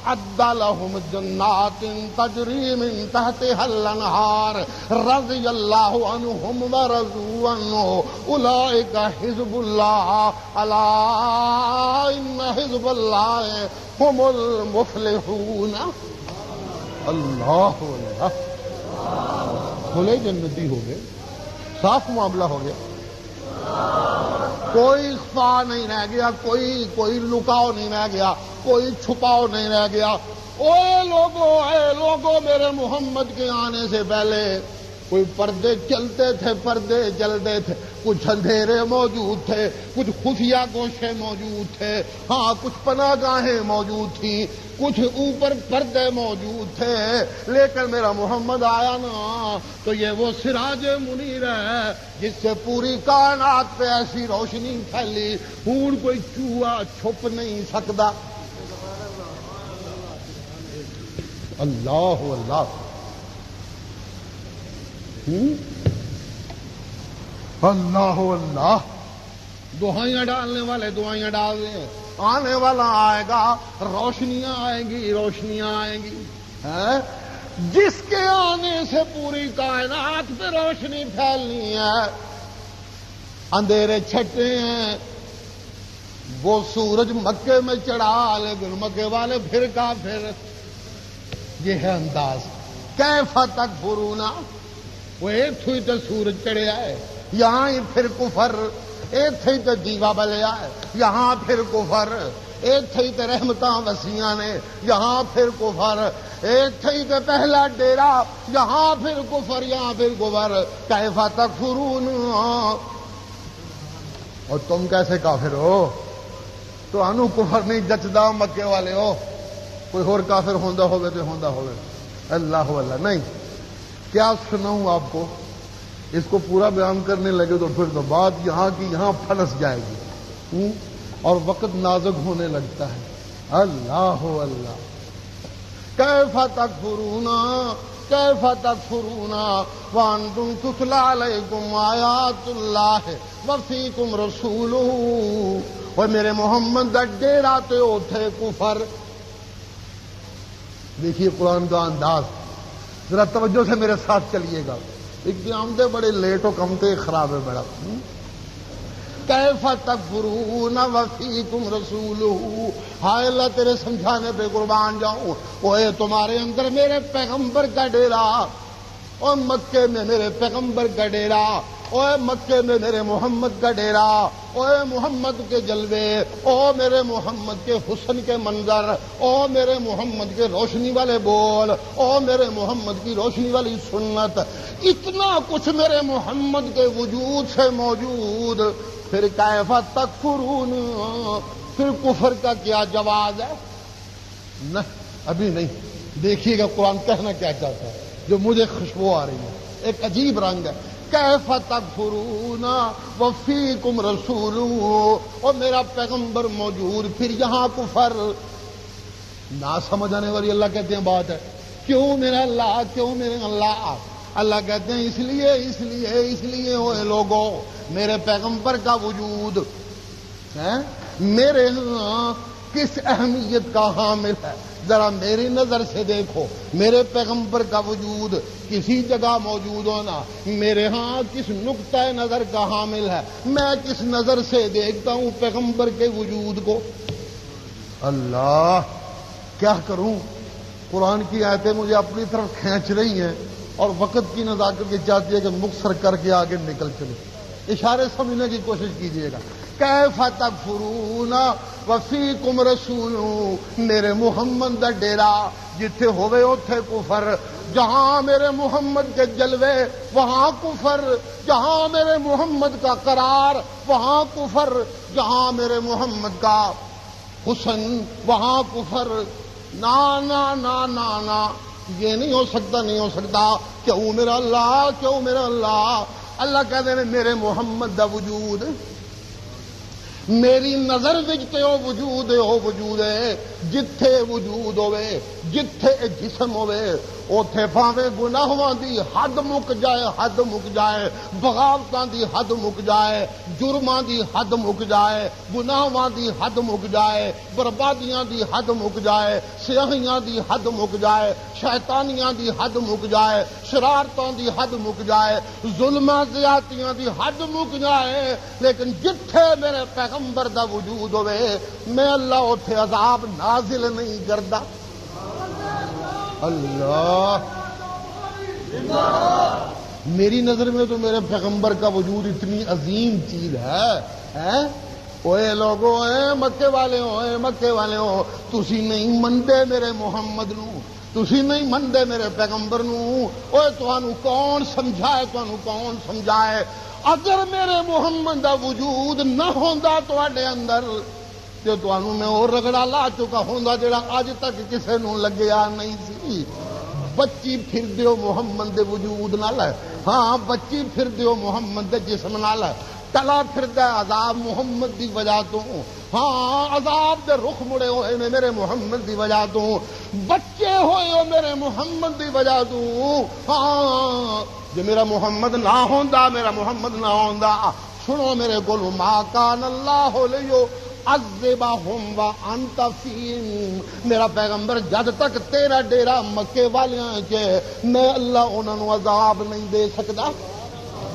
اعد لہم جنات تجری من تحتها الانہار رضی اللہ عنہم ورضوا عنہ اولئک حزب اللہ الا ان حزب اللہ هم المفلحون۔ اللہ اللہ، کھلے جنتی ہو گئے، صاف معاملہ ہو گیا، کوئی اخفا نہیں رہ گیا، کوئی لکاؤ نہیں رہ گیا، کوئی چھپاؤ نہیں رہ گیا۔ اے لوگو میرے محمد کے آنے سے پہلے کوئی پردے چلتے تھے، پردے چلتے تھے، کچھ اندھیرے موجود تھے، کچھ خفیہ گوشے موجود تھے، ہاں کچھ پناہ گاہیں موجود تھیں، کچھ اوپر پردے موجود تھے، لیکن میرا محمد آیا نا تو یہ وہ سراج منیر ہے جس سے پوری کائنات پہ ایسی روشنی پھیلی، ہوں کوئی چوہا چھپ نہیں سکتا۔ اللہ اللہ، اللہ اللہ، دعائیاں ڈالنے والے دعائیاں ڈال رہے ہیں، آنے والا آئے گا، روشنیاں آئیں گی، روشنیاں آئیں گی، جس کے آنے سے پوری کائنات پہ روشنی پھیلنی ہے۔ اندھیرے چھٹے ہیں، وہ سورج مکے میں چڑھا، لیکن مکے والے پھر کافر، یہ ہے انداز۔ کیف تکفرون، وہ ایک تھوئی تو سورج چڑھیا ہے، یہاں ہی پھر کفر، ایک تھوئی تو دیوا بلیا ہے، یہاں پھر کفر، ایک تھوئی تو رحمتاں وسیعاں نے، یہاں پھر کفر، ایک تھوئی تو پہلا ڈیرا، یہاں پھر کفر، یہاں پھر کفر۔ کیف تکفرون، اور تم کیسے کافر ہو؟ تو انو کفر نہیں جچدا مکے والے ہو، کوئی اور کافر ہوندا ہوئے تو ہوندا ہوئے، اللہ اللہ نہیں۔ کیا سناؤں آپ کو، اس کو پورا بیان کرنے لگے تو پھر تو بات یہاں کی یہاں پھنس جائے گی، اور وقت نازک ہونے لگتا ہے۔ اللہ اللہ، کیف تکفرون کیف تکفرون وانتم تتلی علیکم آیات اللہ وفیکم رسولہ۔ وہ میرے محمد دا ڈیرا تے اوتھے کفر۔ دیکھیے قرآن کا انداز، ذرا توجہ سے میرے ساتھ چلیے گا، ایک آمدے بڑے لیٹ ہو کم تے خراب ہے بڑا۔ کیف تکفرون وفیکم رسولہ، ہائے اللہ تیرے سمجھانے پہ قربان جاؤں، اوے تمہارے اندر میرے پیغمبر کا ڈیرا، اور مکے میں میرے پیغمبر کا ڈیرا، اوے مکے میں میرے محمد کا ڈیرا، اوے محمد کے جلوے، او میرے محمد کے حسن کے منظر، او میرے محمد کے روشنی والے بول، او میرے محمد کی روشنی والی سنت، اتنا کچھ میرے محمد کے وجود سے موجود، پھر کیف تکفرون، پھر کفر کا کیا جواز ہے؟ نہ ابھی نہیں، دیکھیے گا قرآن کہنا کیا چاہتا ہے، جو مجھے خوشبو آ رہی ہے، ایک عجیب رنگ ہے۔ کیف تکفرون وفیکم رسول، اور میرا پیغمبر موجود پھر یہاں کفر. نہ سمجھ آنے والی اللہ کہتے ہیں بات ہے. کیوں میرا اللہ، کیوں میرے اللہ؟ اللہ کہتے ہیں اس لیے ہوئے لوگوں، میرے پیغمبر کا وجود میرے ہاں کس اہمیت کا حامل ہے. ذرا میری نظر سے دیکھو، میرے پیغمبر کا وجود کسی جگہ موجود ہونا میرے ہاں کس نقطۂ نظر کا حامل ہے. میں کس نظر سے دیکھتا ہوں پیغمبر کے وجود کو. اللہ کیا کروں، قرآن کی آیتیں مجھے اپنی طرف کھینچ رہی ہیں اور وقت کی نزاکت یہ چاہتی ہے کہ مختصر کر کے آگے نکل چلے. اشارے سمجھنے کی کوشش کیجیے گا. کیف تکفرون وفیکم رسول، میرے محمد دا ڈیرا جتھے ہوئے اوتھے کفر، جہاں میرے محمد کے جلوے وہاں کفر، جہاں میرے محمد کا قرار وہاں کفر، جہاں میرے محمد کا حسن وہاں کفر. نا نا نا نا نا، یہ نہیں ہو سکتا، نہیں ہو سکتا. کیوں میرا اللہ، کیوں میرا اللہ؟ اللہ کہتے ہیں میرے محمد دا وجود میری نظر وچ تے او وجود ہے جتھے وجود ہوئے، جتھے جسم ہوئے اوتھے پاویں گناہاں دی حد مک جائے، بغاوتاں دی حد مک جائے، جرماں دی حد مک جائے، گناہاں دی حد مک جائے، بربادیاں دی حد مک جائے، سیاہیاں دی حد مک جائے، شیطانیاں دی حد مک جائے، شرارتاں دی حد مک جائے، ظلماں زیادتیاں دی حد مک جائے. لیکن جتھے میرے پیغمبر دا وجود ہوئے میں اللہ اوتھے عذاب نازل نہیں کردا. اللہ میری نظر میں تو میرے پیغمبر کا وجود اتنی عظیم چیز ہے. اوے لوگو، اے مکے والے ہو، تسی نہیں مندے میرے محمد نو، تسی نہیں مندے میرے پیغمبر نو. اوے تانوں کون سمجھائے؟ اگر میرے محمد دا وجود نہ ہوندا تواڈے اندر تے تانوں میں اور رگڑا لا چکا ہوندا جڑا اج تک کسے نوں لگیا نہیں سی. بچی پھر دیو محمد دے وجود نال، ہاں بچی پھر دیو محمد دے جسم نال. تلا پھردا عذاب محمد دی وجہ تو، ہاں عذاب دے رخ مڑے ہوئے نے میرے محمد دی وجہ تو، بچے ہوئے ہو میرے محمد دی وجہ تو. ہاں جے میرا محمد نہ ہوندا سنو میرے کولوں، ما کان اللہ لیو عذبہم وانت فیہم، میرا پیغمبر جد تک تیرا ڈیرا مکے والیاں چ میں اللہ انہاں نوں عذاب نہیں دے سکدا.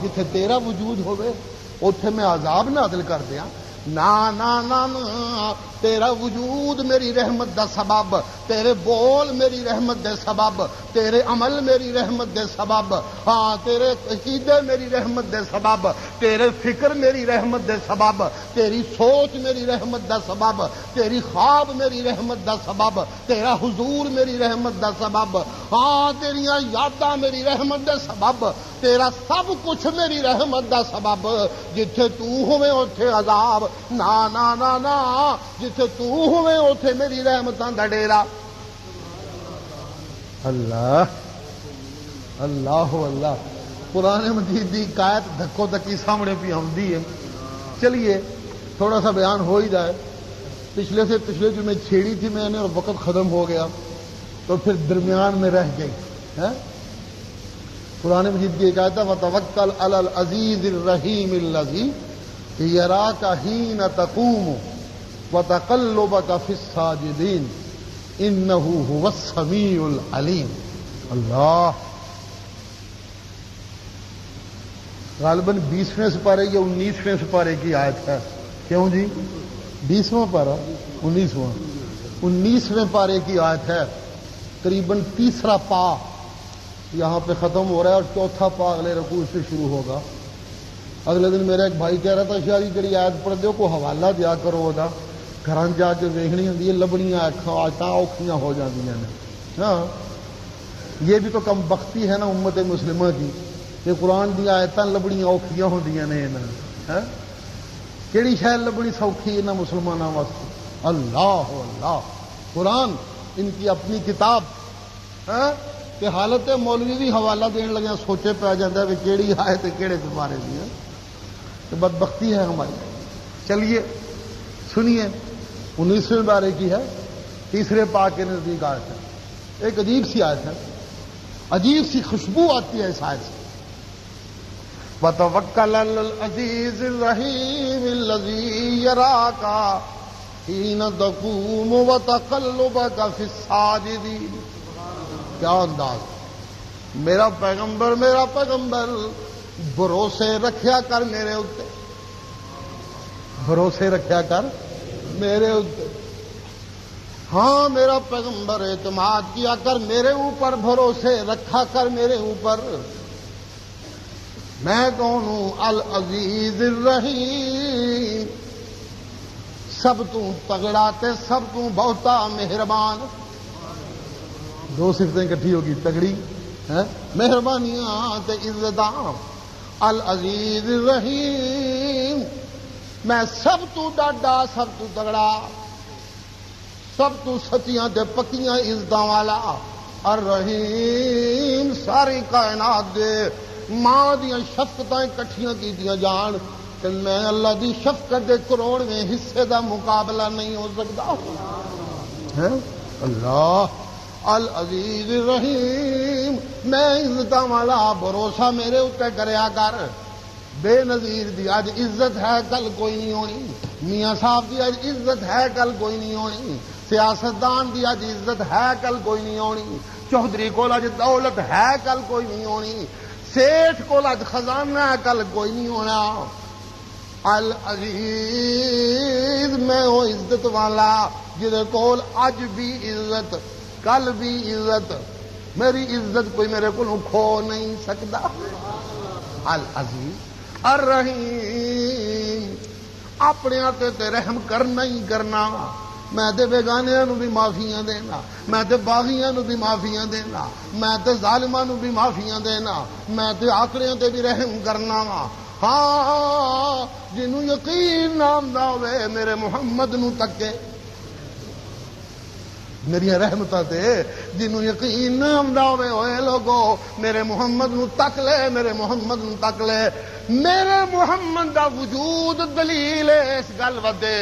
جتھے تیرا وجود ہوئے اوتھے میں عذاب نازل کر دیاں؟ نا نا نا نا، تیرا وجود میری رحمت دا سبب، تیرے بول میری رحمت دے سبب، تیرے عمل میری رحمت دے سبب، ہاں تیرے عقیدے میری رحمت دے سبب، تیرے فکر میری رحمت دے سبب، تیری سوچ میری رحمت دا سبب، تیری خواب میری رحمت دا سبب، تیرا حضور میری رحمت دا سبب، ہاں تیریاں یاداں میری رحمت دے سبب، تیرا سب کچھ میری رحمت دا سبب. جتھے تو ہوئے اوتھے عذاب، نا نا نا نا، جتھے تو ہوئے اوتھے میری رحمتاں دا ڈیرا. اللہ اللہ اللہ، قرآن مجید دی آیت دھکو دھکی سامنے پہ آندی ہے. چلیے تھوڑا سا بیان ہو ہی جائے. پچھلے جو میں چھیڑی تھی میں نے اور وقت ختم ہو گیا تو پھر درمیان میں رہ گئی. قرآن مجید کی ایک آیت ہے وَتَوَكَّلْ عَلَى الْعَزِيزِ الرَّحِيمِ الَّذِي يَرَاكَ حِينَ تَقُومُ وَتَقَلُّبَكَ فِي السَّاجِدِينَ إِنَّهُ هُوَ السَّمِيعُ الْعَلِيمُ. اللہ غالباً 20ویں سپارے یا 19ویں سپارے کی آیت ہے. کیوں جی 20واں پارہ 19ویں پارے کی آیت ہے. قریباً تیسرا پا یہاں پہ ختم ہو رہا ہے اور چوتھا پا اگلے رکوع سے شروع ہوگا. اگلے دن میرا ایک بھائی کہہ رہا تھا شاید جڑی آیت پڑھ دیو کو حوالہ دیا کرو وہ گھر جا کے ویکھنی ہوندی ہے، لبنیاں آیتاں اوکھیاں ہو جاندیاں نے. ہاں یہ بھی تو کم بختی ہے نا امت مسلمہ کی کہ قرآن دی آیتاں لبنیاں اوکھیاں ہوندیاں نے. کیڑی شے لبنی سوکھی انہاں مسلماناں واسطے؟ اللہ اللہ، قرآن ان کی اپنی کتاب. کہ حالت مولوی بھی حوالہ دین لگیا سوچے پہ جاتا ہے کیڑی آئے تو کہڑے سپارے دی ہے، تو بدبختی ہے ہماری۔ چلیے سنیے 19ویں بارے کی ہے، تیسرے پاک کے نزدیک آیت ہے، ایک عجیب سی آیت ہے، عجیب سی خوشبو آتی ہے اس آیت سے۔ وَتَوَكَّلْ عَلَى الْعَزِيزِ الرَّحِيمِ الَّذِي يَرَاكَ حِينَ تَقُومُ وَتَقَلُّبَكَ فِي السَّاجِدِينَ۔ کیا انداز، میرا پیغمبر بھروسے رکھیا کر میرے اوتے، بھروسے رکھیا کر میرے اوتے۔ ہاں میرا پیغمبر اعتماد کیا کر میرے اوپر، بھروسے رکھا کر میرے اوپر۔ میں کون ہوں؟ العزیز الرحیم، سب تو تگڑا تے سب تو بہتا مہربان۔ دو صفتیں کٹھی ہوگی، تگڑی مہربانیاں تے عزتاں۔ العزیز الرحیم، میں سب تو ڈاڈا، سب تو تگڑا، سب تو سچیاں تے پکیاں عزتاں والا۔ الرحیم، ساری کائنات دے ماں دیاں شفقتاں کٹھیاں کیتیاں جان کہ میں اللہ دی شفقت دے کروڑویں حصے دا مقابلہ نہیں ہو سکتا۔ اللہ العزیز الرحیم، میں عزتاں والا، بھروسہ میرے اوتے کریا کر۔ بے نظیر دی اج عزت ہے کل کوئی نہیں ہونی، میاں صاحب دی اج عزت ہے کل کوئی نہیں ہونی، سیاستدان دی اج عزت ہے کل کوئی نہیں ہونی، چودھری کول اج دولت ہے کل کوئی نہیں ہونی، سیٹھ کول اج خزانہ ہے کل کوئی نہیں ہونا۔ العزیز، میں وہ عزت والا جہدے کول اج بھی عزت کل بھی عزت، میری عزت کوئی میرے کو کھو نہیں سکتا۔ العزیز الرحیم، اپنے تے رحم کرنا ہی کرنا۔ میں تے بیگانیاں نو بھی معافیاں دینا، میں تے باغیاں نو بھی معافیاں دینا، میں تے ظالماں نو بھی معافیاں دینا، میں تے آکڑیاں تے بھی رحم کرنا وا۔ ہاں جنوں یقین نہ آندا ہوئے میرے محمد نو تکے، میری رحمتاں تے جنوں یقین نہ آندا ہوئے، اوے لوگو میرے محمد نو تک لے، میرے محمد نو تک لے۔ میرے محمد دا وجود دلیل ہے اس گل ودے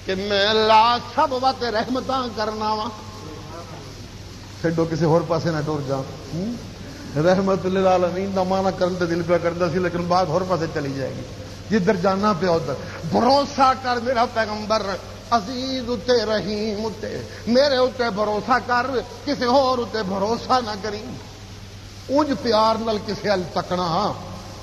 کہ میں اللہ سب وقت رحمتاں کرنا وا۔ چھڈو کسی ہور پاسے نہ ٹر جا۔ رحمت للعالمین دا معنی کرن تے دل پہ کردا سی، لیکن بات ہور پاسے چلی جائے گی، جدھر جانا پہ ادھر۔ بھروسہ کر میرا پیغمبر عزیز اتے، رحیم اتے، میرے اتے بھروسہ کر، کسی ہور اتے بھروسہ نہ کری۔ انج پیار نال کسے ال تکنا،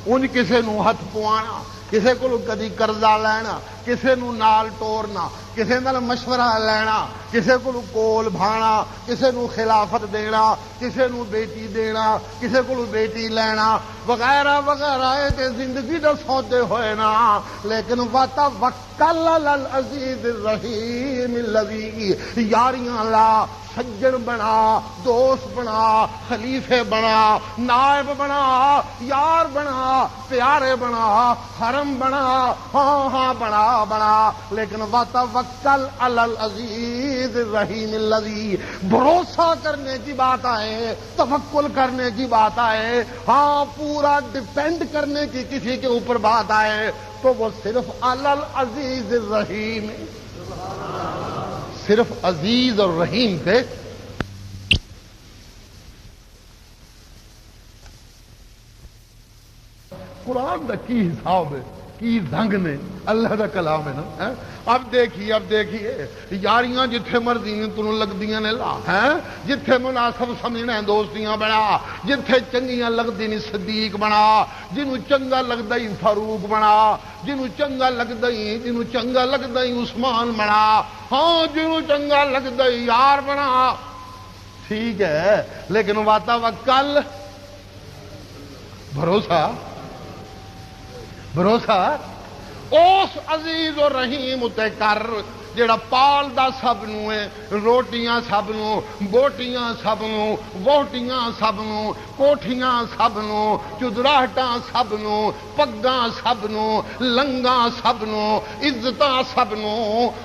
انج کسے نو ہاتھ پوانا، کسے کو کدی قرضہ لینا، کسے نو نال ٹورنا، کسے نال مشورہ لینا، کسے کو کول بھانا، کسے نو خلافت دینا، کسے نو بیٹی دینا، کسے کو بیٹی لینا وغیرہ وغیرہ، تے زندگی دا سودے ہوئے نا۔ لیکن وَتَوَكَّلْ عَلَى الْعَزِيزِ الرَّحِيمِ الَّذِي، یاریاں لا، سجن بنا، دوست بنا، خلیفے بنا، نائب بنا، یار بنا، پیارے بنا، حرم بنا، ہاں ہاں بنا بنا، لیکن وَتَوَكَّلْ عَلَى الْعَزِيزِ الرَّحِيمِ الَّذِي، بھروسہ کرنے کی بات آئے، توکل کرنے کی بات آئے، ہاں پورا ڈیپینڈ کرنے کی کسی کے اوپر بات آئے تو وہ صرف علی العزیز الرحیم، صرف عزیز اور رحیم پہ۔ قرآن دا کی حساب ہے، کی زنگ نے، اللہ دا کلام ہے نا۔ اب دیکھیے یاریاں جتھے مرضی تنوں لگدیاں نے لا ہیں، جتھے مناسب سمجھنا ہے دوستیاں بنا، جتھے چنگیاں لگدی نہیں صدیق بنا، جنوں چنگا لگدا ہی فاروق بنا، جنوں چنگا لگدا ہی عثمان بنا، ہاں جنوں چنگا لگدا ہی یار بنا، ٹھیک ہے۔ لیکن وَتَوَكَّلْ، بھروسہ اس عزیز و رحیم اتے کر جڑا پالدا سب نو ہے، روٹیاں سب نو، بوٹیاں سب نو، ووٹیاں سب نو، کوٹھیاں سب نو، چدراہٹاں سب نو، پگاں سب نو، لنگاں سب نو، عزتاں سب نو،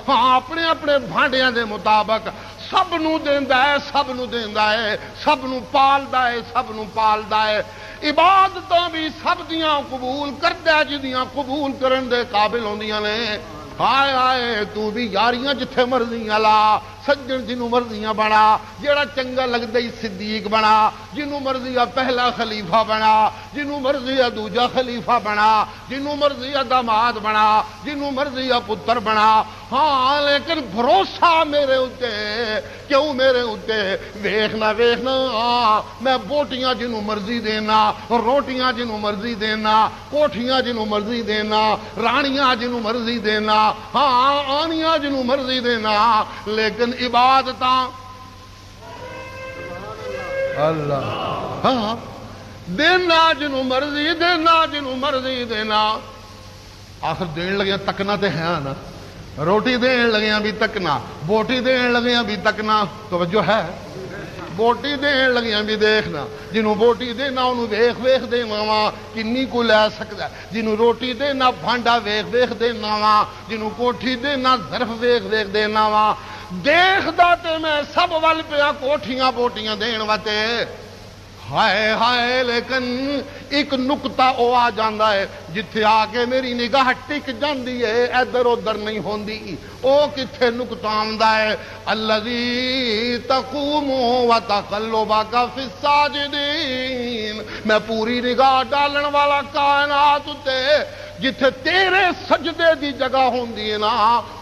ہاں اپنے اپنے بھانڈیاں دے مطابق سب نو دیندا ہے، سب نو دیندا ہے، سب نو پالدا ہے، سب نو پالدا ہے۔ عبادتاں بھی سب دیاں قبول کردا ہے جدیاں قبول کرن دے قابل ہوندیاں نے۔ ہائے ہائے تو بھی یاریاں جتھے مرضیاں لا، سجن جنوں مرضیاں بنا، جیڑا چنگا لگدا ہی صدیق بنا، جنوں مرضی پہلا خلیفہ بنا، جنوں مرضی دوجا خلیفہ بنا، جنوں مرضی داماد بنا، جنوں مرضی پتر بنا۔ ہاں لیکن بھروسہ میرے اتے، کیوں میرے اتے؟ ویکھنا ویکھنا میں بوٹیاں جنوں مرضی دینا، روٹیاں جنوں مرضی دینا، کوٹھیاں جنوں مرضی دینا، رانیاں جنوں مرضی دینا، ہاں آنیاں جنوں مرضی دینا، لیکن عبادتاں اللہ ہاں دینا جنوں مرضی دینا، جنوں مرضی دینا۔ آخر دین لگیا تکنا تے ہے نا، روٹی دین لگیاں بھی تکنا، بوٹی دین لگیاں بھی تکنا، توجہ ہے؟ بوٹی دین لگیاں بھی دیکھنا، جنوں بوٹی دینا انہوں ویخ ویخ دینا وا کنی کو لے سکتا ہے، جنوں روٹی دینا بھانڈا ویخ ویخ دینا وا، جنوں کوٹھی دینا ظرف ویخ ویخ دینا وا۔ دیکھدا تے میں سب ول پیا کوٹھیاں بوٹیاں دین واتے، ہائے ہائے لیکن ایک نقطہ او آ جاندا ہے جتھے آ کے میری نگاہ ٹک جاندی ہے، ادھر ادھر نہیں ہوندی۔ او کتھے نقطہ آندا ہے؟ الذی تقوم وتقلبک فی الساجدین، میں پوری نگاہ ڈالن والا کائنات تے جتھے تیرے سجدے دی جگہ ہوندی ہے نا،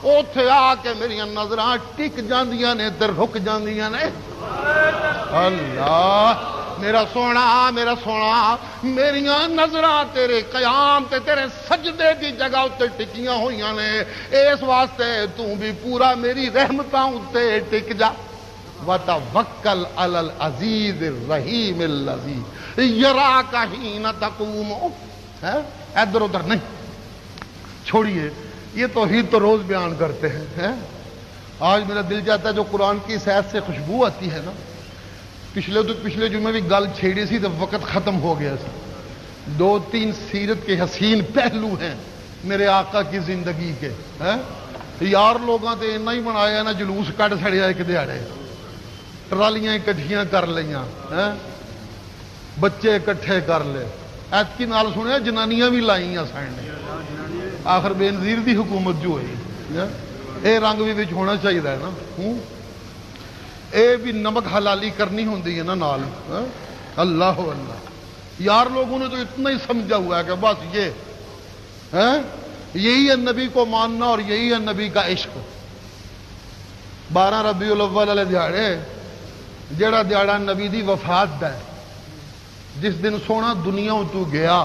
اوتھے آ کے میری نظراں ٹک جاندیاں نے تے رک جاندیاں نے۔ اللہ میرا سونا میریاں نظراں تیرے قیام تے تیرے سجدے دی جگہ اتے ٹکیاں ہوئیاں نے، اس واسطے تو بھی پورا میری رحمتاں اتے ٹک جا۔ وتوکل علی العزیز الرحیم الذی یراک حین تقوم، ادھر ادھر نہیں چھوڑیے، یہ توحید تو روز بیان کرتے ہیں۔ آج میرا دل چاہتا ہے جو قرآن کی صحت سے خوشبو آتی ہے نا، پچھلے جمعے بھی گل چھیڑی سی تو وقت ختم ہو گیا سی۔ 2-3 سیرت کے حسین پہلو ہیں میرے آقا کی زندگی کے، یار لوگاں تے اتنا ہی بنایا نا، جلوس کٹ سڑیا ایک دیہڑے، ٹرالیاں اکٹھیاں کر لیاں، بچے اکٹھے کر لے، ایتکی نال سنیا جنانیاں بھی لائیاں سائن، آخر بے نظیر دی حکومت جو ہوئی، اے رنگ بھی وچ ہونا چاہیے نا، اے بھی نمک حلالی کرنی ہوندی ہے نا نال۔ اللہ اللہ، یار لوگوں نے تو اتنا ہی سمجھا ہوا ہے کہ بس یہی ہے نبی کو ماننا اور یہی ہے نبی کا عشق۔ 12 ربیع الاول والے دیہڑے جڑا دیہڑا نبی دی وفات دا ہے، جس دن سونا دنیا تو گیا،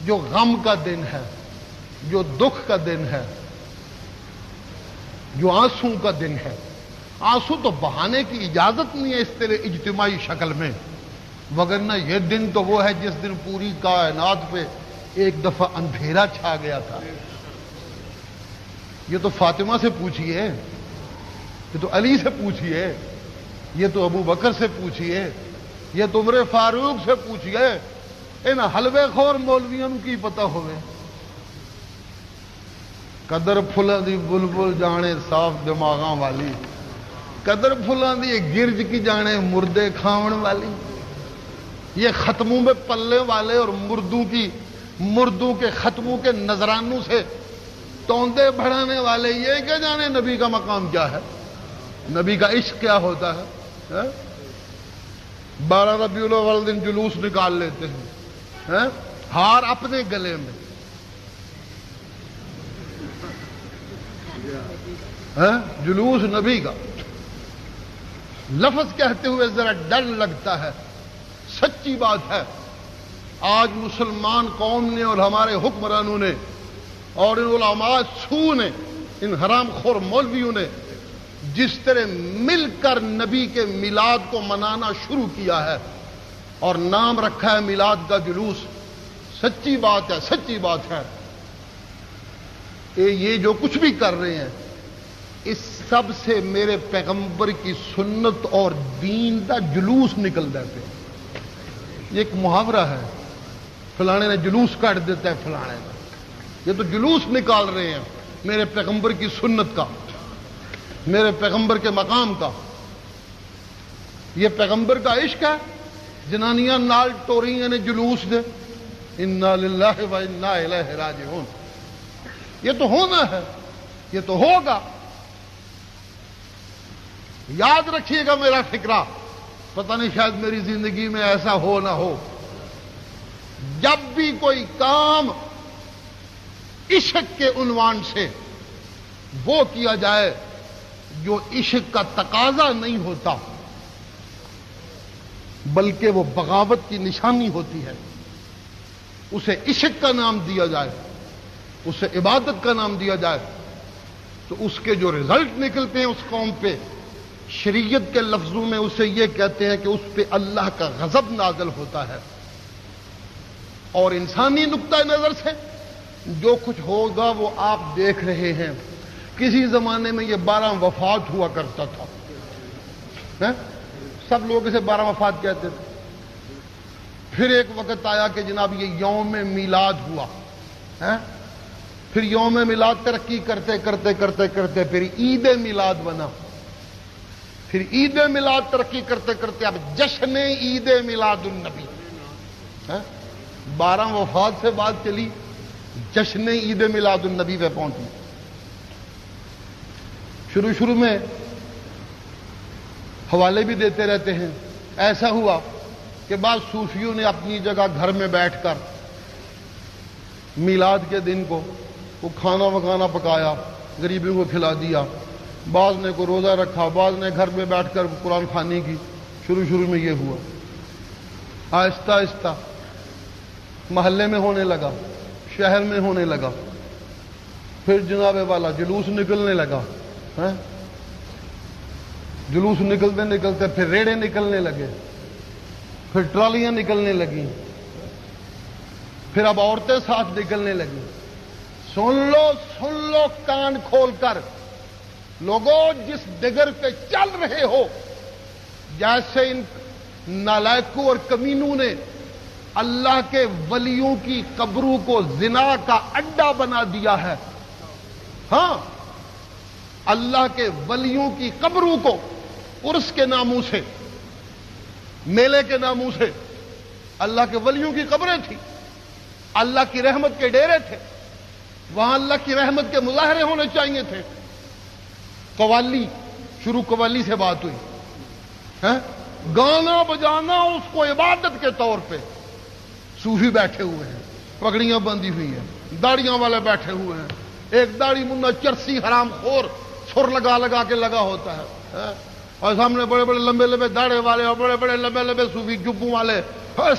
جو غم کا دن ہے، جو دکھ کا دن ہے، جو آنسو کا دن ہے۔ آنسو تو بہانے کی اجازت نہیں ہے اس طرح اجتماعی شکل میں، وگرنہ یہ دن تو وہ ہے جس دن پوری کائنات پہ ایک دفعہ اندھیرا چھا گیا تھا۔ یہ تو فاطمہ سے پوچھئے، یہ تو علی سے پوچھئے، یہ تو ابو بکر سے پوچھئے، یہ تو عمر فاروق سے پوچھئے، ان حلوے خور مولویوں کی پتہ ہوئے۔ قدر پھلاں دی بلبل جانے صاف دماغاں والی، قدر پھلاں دی گرج کی جانے مردے کھاون والی۔ یہ ختموں میں پلے والے اور مردوں کے ختموں کے نذرانوں سے توندے بڑھانے والے، یہ کہ جانے نبی کا مقام کیا ہے، نبی کا عشق کیا ہوتا ہے۔ 12 ربیع الاول دن جلوس نکال لیتے ہیں، ہار اپنے گلے میں، جلوس نبی کا لفظ کہتے ہوئے ذرا ڈر لگتا ہے۔ سچی بات ہے، آج مسلمان قوم نے اور ہمارے حکمرانوں نے اور ان علماء سو نے، ان حرام خور مولویوں نے جس طرح مل کر نبی کے میلاد کو منانا شروع کیا ہے اور نام رکھا ہے میلاد کا جلوس، سچی بات ہے، سچی بات ہے۔ یہ جو کچھ بھی کر رہے ہیں، اس سب سے میرے پیغمبر کی سنت اور دین دا جلوس نکل دیتے ہیں۔ یہ ایک محاورہ ہے، فلانے نے جلوس کاٹ دیتا ہے فلانے نے، یہ تو جلوس نکال رہے ہیں میرے پیغمبر کی سنت کا۔ میرے پیغمبر کے مقام کا. یہ پیغمبر کا عشق ہے. جنانیاں نال ٹوریاں نے جلوس دے انا للہ و انا الیہ راجعون. یہ تو ہونا ہے, یہ تو ہوگا. یاد رکھیے گا میرا فکرہ, پتہ نہیں شاید میری زندگی میں ایسا ہو نہ ہو. جب بھی کوئی کام عشق کے عنوان سے وہ کیا جائے جو عشق کا تقاضا نہیں ہوتا بلکہ وہ بغاوت کی نشانی ہوتی ہے, اسے عشق کا نام دیا جائے, اسے عبادت کا نام دیا جائے, تو اس کے جو رزلٹ نکلتے ہیں اس قوم پہ, شریعت کے لفظوں میں اسے یہ کہتے ہیں کہ اس پہ اللہ کا غضب نازل ہوتا ہے. اور انسانی نقطہ نظر سے جو کچھ ہوگا وہ آپ دیکھ رہے ہیں. کسی زمانے میں یہ 12 وفات ہوا کرتا تھا, سب لوگ اسے 12 وفات کہتے تھے. پھر ایک وقت آیا کہ جناب یہ یوم میلاد ہوا, پھر یوم میلاد ترقی کرتے کرتے کرتے کرتے پھر عید میلاد بنا, پھر عید میلاد ترقی کرتے کرتے اب جشن عید میلاد النبی. 12 وفات سے بات چلی, جشن عید میلاد النبی پہ پہنچی. شروع میں حوالے بھی دیتے رہتے ہیں. ایسا ہوا کہ بعض صوفیوں نے اپنی جگہ گھر میں بیٹھ کر میلاد کے دن کو وہ کھانا وکھانا پکایا, غریبوں کو کھلا دیا. بعض نے کو روزہ رکھا, بعض نے گھر میں بیٹھ کر قرآن خوانی کی. شروع میں یہ ہوا. آہستہ آہستہ محلے میں ہونے لگا, شہر میں ہونے لگا, پھر جناب والا جلوس نکلنے لگا. جلوس نکلتے نکلتے پھر ریڑے نکلنے لگے, پھر ٹرالیاں نکلنے لگیں, پھر اب عورتیں ساتھ نکلنے لگیں. سن لو کان کھول کر لوگوں, جس ڈگر پہ چل رہے ہو, جیسے ان نالائکوں اور کمینوں نے اللہ کے ولیوں کی قبروں کو زنا کا اڈا بنا دیا ہے. ہاں, اللہ کے ولیوں کی قبروں کو عرس کے ناموں سے, میلے کے ناموں سے, اللہ کے ولیوں کی قبریں تھیں, اللہ کی رحمت کے ڈیرے تھے, وہاں اللہ کی رحمت کے مظاہرے ہونے چاہیے تھے. قوالی قوالی سے بات ہوئی, گانا بجانا اس کو عبادت کے طور پہ. صوفی بیٹھے ہوئے ہیں, پگڑیاں بندھی ہوئی ہیں, داڑیاں والے بیٹھے ہوئے ہیں. ایک داڑھی منا چرسی حرام خور سر لگا کے لگا ہوتا ہے, اور سامنے بڑے بڑے لمبے لمبے داڑھے والے اور بڑے بڑے لمبے لمبے صوفی جبوں والے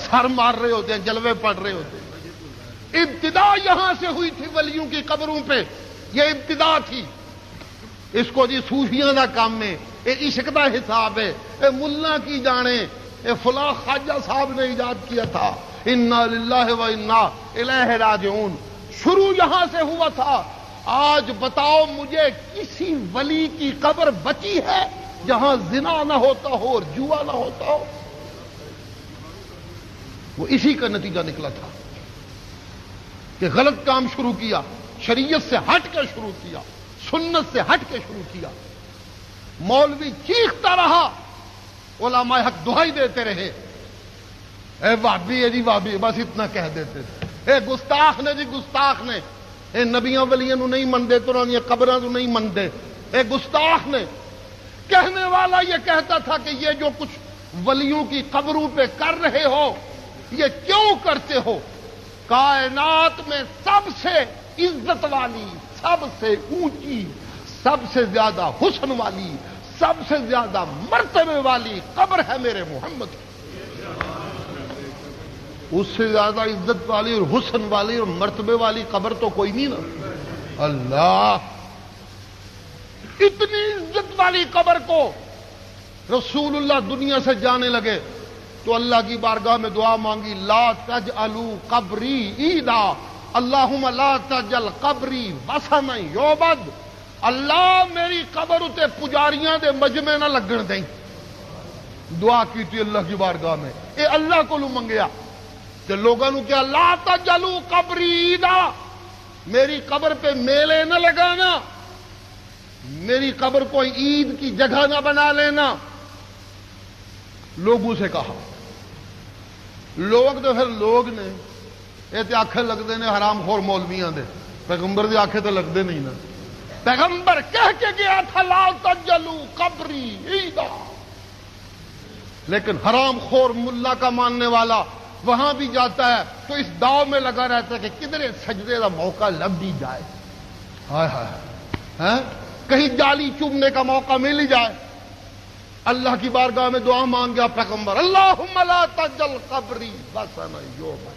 سر مار رہے ہوتے ہیں, جلوے پڑ رہے ہوتے ہیں. ابتدا یہاں سے ہوئی تھی ولیوں کی قبروں پہ, یہ ابتدا تھی. اس کو جی صوفیاں دا کام ہے, یہ عشق دا حساب ہے, یہ ملا کی جانے, یہ فلاں خواجہ صاحب نے ایجاد کیا تھا. انا للہ و انا الیہ راجعون. شروع یہاں سے ہوا تھا. آج بتاؤ مجھے کسی ولی کی قبر بچی ہے جہاں زنا نہ ہوتا ہو اور جوا نہ ہوتا ہو؟ وہ اسی کا نتیجہ نکلا تھا کہ غلط کام شروع کیا, شریعت سے ہٹ کے شروع کیا, سنت سے ہٹ کے شروع کیا. مولوی چیختا رہا, علماء حق دہائی دیتے رہے, اے وہابی, اے جی وہابی, بس اتنا کہہ دیتے تھے. اے گستاخ نے جی گستاخ نے, اے نبیاں ولیاں نو نہیں مندے, تو انہاں دی قبراں نو نہیں مندے. اے گستاخ نے. کہنے والا یہ کہتا تھا کہ یہ جو کچھ ولیوں کی قبروں پہ کر رہے ہو یہ کیوں کرتے ہو؟ کائنات میں سب سے عزت والی, سب سے اونچی, سب سے زیادہ حسن والی, سب سے زیادہ مرتبے والی قبر ہے میرے محمد کی. اس سے زیادہ عزت والی اور حسن والی اور مرتبے والی قبر تو کوئی نہیں نا. اللہ, اتنی عزت والی قبر کو رسول اللہ دنیا سے جانے لگے تو اللہ کی بارگاہ میں دعا مانگی, لا تجعلوا قبری عیدا, اللہم لا تجعل قبری وثنا یعبد. اللہ میری قبر اتے پجاریاں دے مجمع نہ لگن دیں. دعا کی تھی اللہ کی بارگاہ میں, اے اللہ کو لو منگیا کہ لوگوں نے کیا, لا تجعلوا قبری عیدا, میری قبر پہ میلے نہ لگانا. میری قبر کو عید کی جگہ نہ بنا لینا. لوگوں سے کہا. لوگ تو پھر لوگ نے یہ تو آخر لگتے ہیں حرام خور مولویاں دے. پیغمبر دے آخے تو لگتے نہیں نا. پیغمبر کہہ کے گیا تھا لا تجلو قبری عیدا، لیکن حرام خور ملا کا ماننے والا وہاں بھی جاتا ہے تو اس داؤ میں لگا رہتا ہے کہ کدھر سجدے کا موقع لگ بھی جائے. ہائے ہائے، کہیں جالی چومنے کا موقع مل ہی جائے. اللہ کی بارگاہ میں دعا مانگ گیا پیغمبر، اللہم لا تجل قبری بسنا یوم،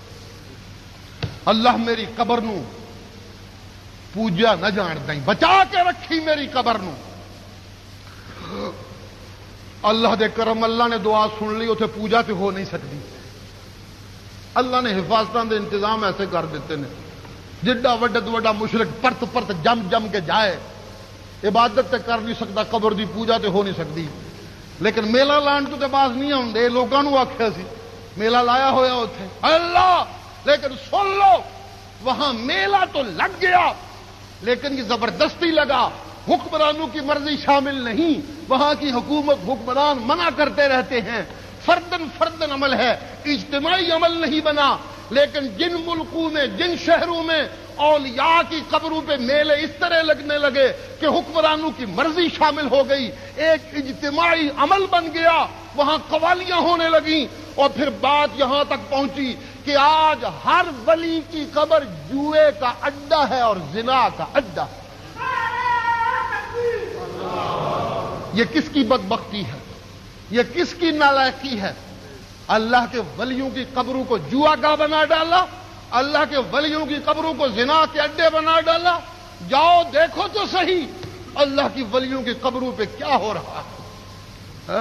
اللہ میری قبر نو پوجا نہ جان دیں، بچا کے رکھی میری قبر نو. اللہ دے کرم اللہ نے دعا سن لی، اتنے پوجا تو ہو نہیں سکتی. اللہ نے حفاظتوں دے انتظام ایسے کر دیتے ہیں جڈا وڈا تو وڈا مشرک پرت پرت جم جم کے جائے، عبادت تے کر نہیں سکتا، قبر دی پوجا تے ہو نہیں سکتی. لیکن میلہ لان تو باز نہیں آتے، لوگوں آخیا سی میلہ لایا ہوا اتنے اللہ. لیکن سن لو وہاں میلہ تو لگ گیا لیکن یہ زبردستی لگا، حکمرانوں کی مرضی شامل نہیں. وہاں کی حکومت حکمران منع کرتے رہتے ہیں، فردن فردن عمل ہے، اجتماعی عمل نہیں بنا. لیکن جن ملکوں میں جن شہروں میں اولیاء کی قبروں پہ میلے اس طرح لگنے لگے کہ حکمرانوں کی مرضی شامل ہو گئی، ایک اجتماعی عمل بن گیا، وہاں قوالیاں ہونے لگیں. اور پھر بات یہاں تک پہنچی کہ آج ہر ولی کی قبر جوئے کا اڈا ہے اور زنا کا اڈا. یہ کس کی بدبختی ہے، یہ کس کی نالائقی ہے؟ اللہ کے ولیوں کی قبروں کو جوا گاہ بنا ڈالا، اللہ کے ولیوں کی قبروں کو زنا کے اڈے بنا ڈالا. جاؤ دیکھو تو صحیح اللہ کی ولیوں کی قبروں پہ کیا ہو رہا ہے.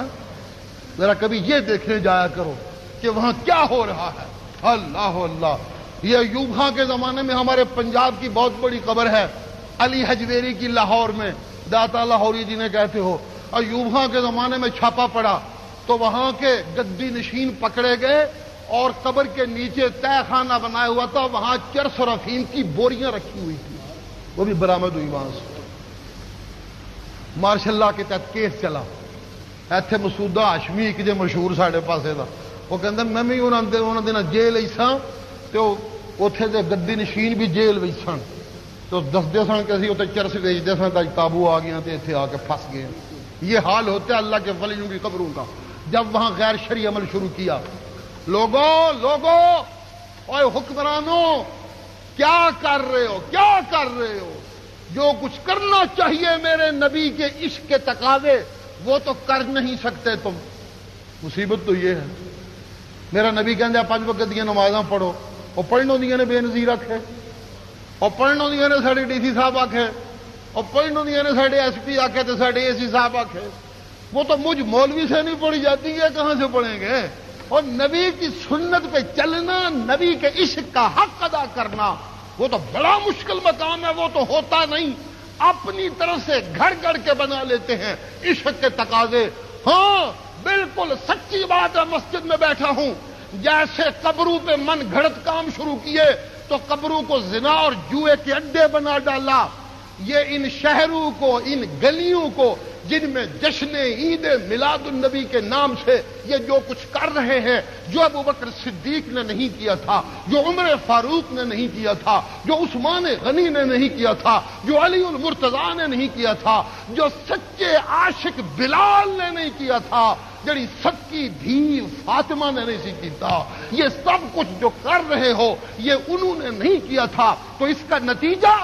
ذرا کبھی یہ دیکھنے جایا کرو کہ وہاں کیا ہو رہا ہے. اللہ اللہ. یہ ایوب خان کے زمانے میں ہمارے پنجاب کی بہت بڑی قبر ہے، علی حجویری کی لاہور میں، داتا لاہوری جی نے کہتے ہو. ایوب خان کے زمانے میں چھاپا پڑا تو وہاں کے گدی نشین پکڑے گئے اور قبر کے نیچے تہ خانہ بنایا ہوا تھا، وہاں چرس اور افیم کی بوریاں رکھی ہوئی تھی، وہ بھی برآمد ہوئی وہاں سے. ماشاء اللہ کے تحت کیس چلا. ایتھے مسودہ ہاشمی ایک جو مشہور ساڈے پاسے دا، وہ کہندا میں بھی انہاں دے نال جیل ہی ساں تے اوتھے دے گدی نشین بھی جیل وچ سن، تو دسدے سن کہ اسی اوتھے چرس ویچدے سن تے قابو آ گیا تے ایتھے آ کے پھنس گئے. یہ حال ہوتا ہے اللہ کے ولیوں کی قبروں کا. جب وہاں غیر شرعی عمل شروع کیا، لوگوں اوے حکمرانوں کیا کر رہے ہو، کیا کر رہے ہو؟ جو کچھ کرنا چاہیے میرے نبی کے عشق کے تقاضے وہ تو کر نہیں سکتے تم. مصیبت تو یہ ہے میرا نبی کہندا 5 وقت دیا نمازاں پڑھو، اور پڑھنوں دیاں نے بے نظیر آکھے، اور پڑھنوں دیاں نے ساڈے ڈی سی صاحب آکھے، اور پڑھنوں دیاں نے ساڈے ایس پی آکھے تو ساڈے اے سی صاحب آکھے. وہ تو مجھ مولوی سے نہیں پڑھی جاتی ہے، کہاں سے پڑھیں گے؟ اور نبی کی سنت پہ چلنا، نبی کے عشق کا حق ادا کرنا، وہ تو بڑا مشکل مقام ہے. وہ تو ہوتا نہیں، اپنی طرف سے گھڑ گھڑ کے بنا لیتے ہیں عشق کے تقاضے. ہاں بالکل سچی بات ہے، مسجد میں بیٹھا ہوں، جیسے قبروں پہ من گھڑت کام شروع کیے تو قبروں کو زنا اور جوئے کے اڈے بنا ڈالا. یہ ان شہروں کو، ان گلیوں کو جن میں جشن عید میلاد النبی کے نام سے یہ جو کچھ کر رہے ہیں، جو ابوبکر صدیق نے نہیں کیا تھا، جو عمر فاروق نے نہیں کیا تھا، جو عثمان غنی نے نہیں کیا تھا، جو علی المرتضیٰ نے نہیں کیا تھا، جو سچے عاشق بلال نے نہیں کیا تھا، جڑی سکی دھی فاطمہ نے نہیں کیتا، یہ سب کچھ جو کر رہے ہو یہ انہوں نے نہیں کیا تھا. تو اس کا نتیجہ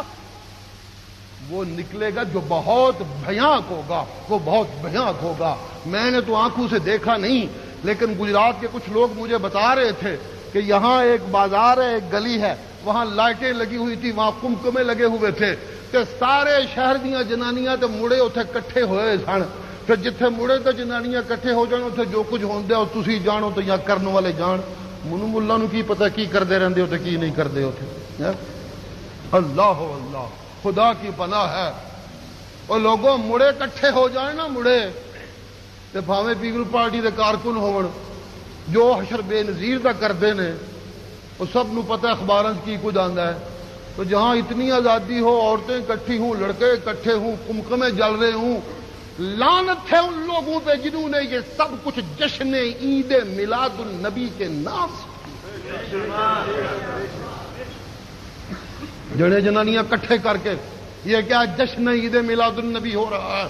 وہ نکلے گا جو بہت بھیانک ہوگا، وہ بہت بھیانک ہوگا. میں نے تو آنکھوں سے دیکھا نہیں، لیکن گجرات کے کچھ لوگ مجھے بتا رہے تھے کہ یہاں ایک بازار ہے، ایک گلی ہے، وہاں لائٹیں لگی ہوئی تھی، وہاں کمکمے لگے ہوئے تھے، کہ سارے شہر دیاں جنانیاں تے مڑے اتنے کٹھے ہوئے سن. پھر جتھے مڑے تے جنانیاں کٹھے ہو جان اتنے جو کچھ ہوندے اور تسی جانو تو یا کرن والے جان. منو ملا نو کی پتہ کی کردے رہندے ہو تے کی نہیں کردے ہوتے. اللہ اللہ، خدا کی پناہ ہے. اور لوگوں مڑے کٹھے ہو جائیں نا، مڑے تے بھاویں پیپل پارٹی دے کارکن ہون، جو حشر بے نظیر دا کردے نے، وہ سب نو پتہ اخباراں کی کچھ آندا ہے. تو جہاں اتنی آزادی ہو، عورتیں اکٹھی ہوں، لڑکے اکٹھے ہوں، قمقمے جل رہے ہوں، لعنت ہے ان لوگوں پہ جنہوں نے یہ سب کچھ جشن عید میلاد النبی کے نام سے جڑے جنانیاں اکٹھے کر کے یہ کیا جشن عید میلاد النبی ہو رہا ہے.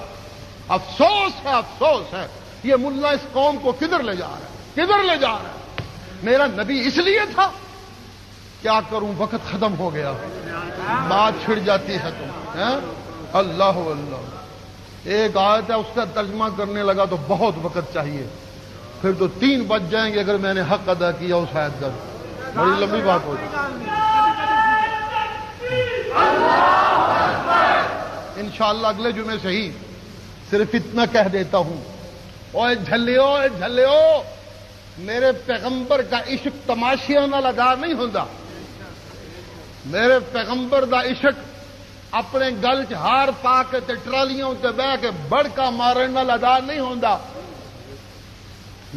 افسوس ہے، افسوس ہے. یہ ملا اس قوم کو کدھر لے جا رہا ہے، کدھر لے جا رہا ہے؟ میرا نبی اس لیے تھا. کیا کروں، وقت ختم ہو گیا، بات چھڑ جاتی ہے تم. اللہ اللہ، ایک آیت ہے اس کا ترجمہ کرنے لگا تو بہت وقت چاہیے، پھر تو 3 بج جائیں گے اگر میں نے حق ادا کیا اس آیت کا. بڑی لمبی بات ہو جائے. انشاءاللہ اگلے جمعے سے ہی صرف اتنا کہہ دیتا ہوں. اوے جھلیو، اے جھلیو، میرے پیغمبر کا عشق تماشیاں نہ لگا نہیں ہوندا. میرے پیغمبر دا عشق اپنے گل چ ہار پا کے تے ٹرالیاں تے بہ کے بڑکا مارن نہ لگا نہیں ہوندا.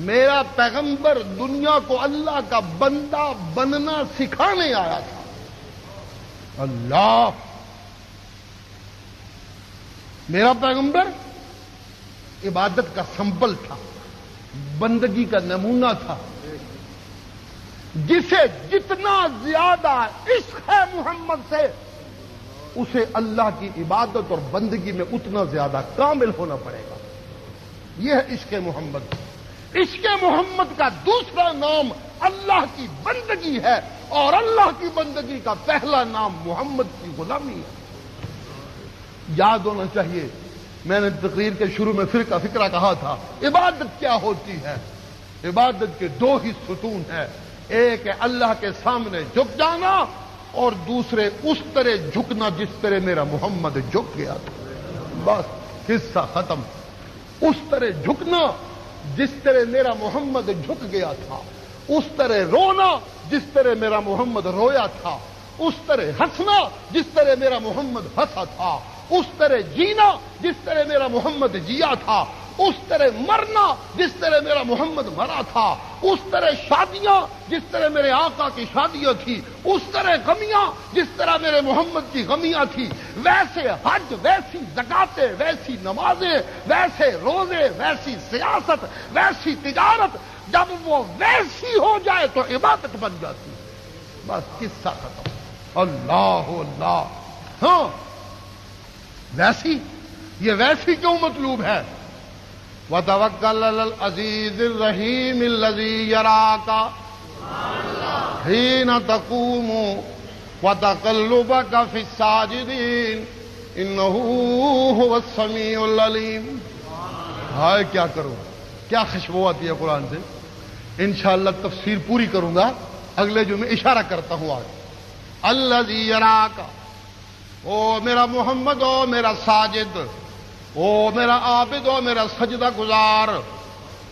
میرا پیغمبر دنیا کو اللہ کا بندہ بننا سکھانے آیا تھا. اللہ، میرا پیغمبر عبادت کا سمپل تھا، بندگی کا نمونہ تھا. جسے جتنا زیادہ عشق ہے محمد سے، اسے اللہ کی عبادت اور بندگی میں اتنا زیادہ کامل ہونا پڑے گا. یہ ہے عشق محمد. عشق محمد کا دوسرا نام اللہ کی بندگی ہے، اور اللہ کی بندگی کا پہلا نام محمد کی غلامی ہے. یاد ہونا چاہیے، میں نے تقریر کے شروع میں فکرہ کہا تھا، عبادت کیا ہوتی ہے؟ عبادت کے 2 ہی ستون ہیں. ایک ہے اللہ کے سامنے جھک جانا، اور دوسرے اس طرح جھکنا جس طرح میرا محمد جھک گیا تھا. بس قصہ ختم. اس طرح جھکنا جس طرح میرا محمد جھک گیا تھا، اس طرح رونا جس طرح میرا محمد رویا تھا، اس طرح ہنسنا جس طرح میرا محمد ہنسا تھا، اس طرح جینا جس طرح میرا محمد جیا تھا، اس طرح مرنا جس طرح میرا محمد مرا تھا، اس طرح شادیاں جس طرح میرے آقا کی شادیاں تھی، اس طرح غمیاں جس طرح میرے محمد کی غمیاں تھی. ویسے حج، ویسی زکاتیں، ویسی نمازیں، ویسے روزے، ویسی سیاست، ویسی تجارت. جب وہ ویسی ہو جائے تو عبادت بن جاتی. بس قصہ ختم. اللہ اللہ. ہاں ویسی، یہ ویسی کیوں مطلوب ہے؟ وَتَوَكَّلْ عَلَى الْعَزِيزِ الرَّحِيمِ الَّذِي يَرَاكَ حِينَ تَقُومُ وَتَقَلُّبَكَ فِي السَّاجِدِينَ إِنَّهُ هُوَ السَّمِيعُ الْعَلِيمُ. ہائے کیا کروں، کیا خوشبو آتی ہے قرآن سے. انشاءاللہ تفسیر پوری کروں گا اگلے جمعے. اشارہ کرتا ہوں آج. الَّذِي يَرَاكَ، او میرا محمد، او میرا ساجد، او میرا عابد، او میرا سجدہ گزار،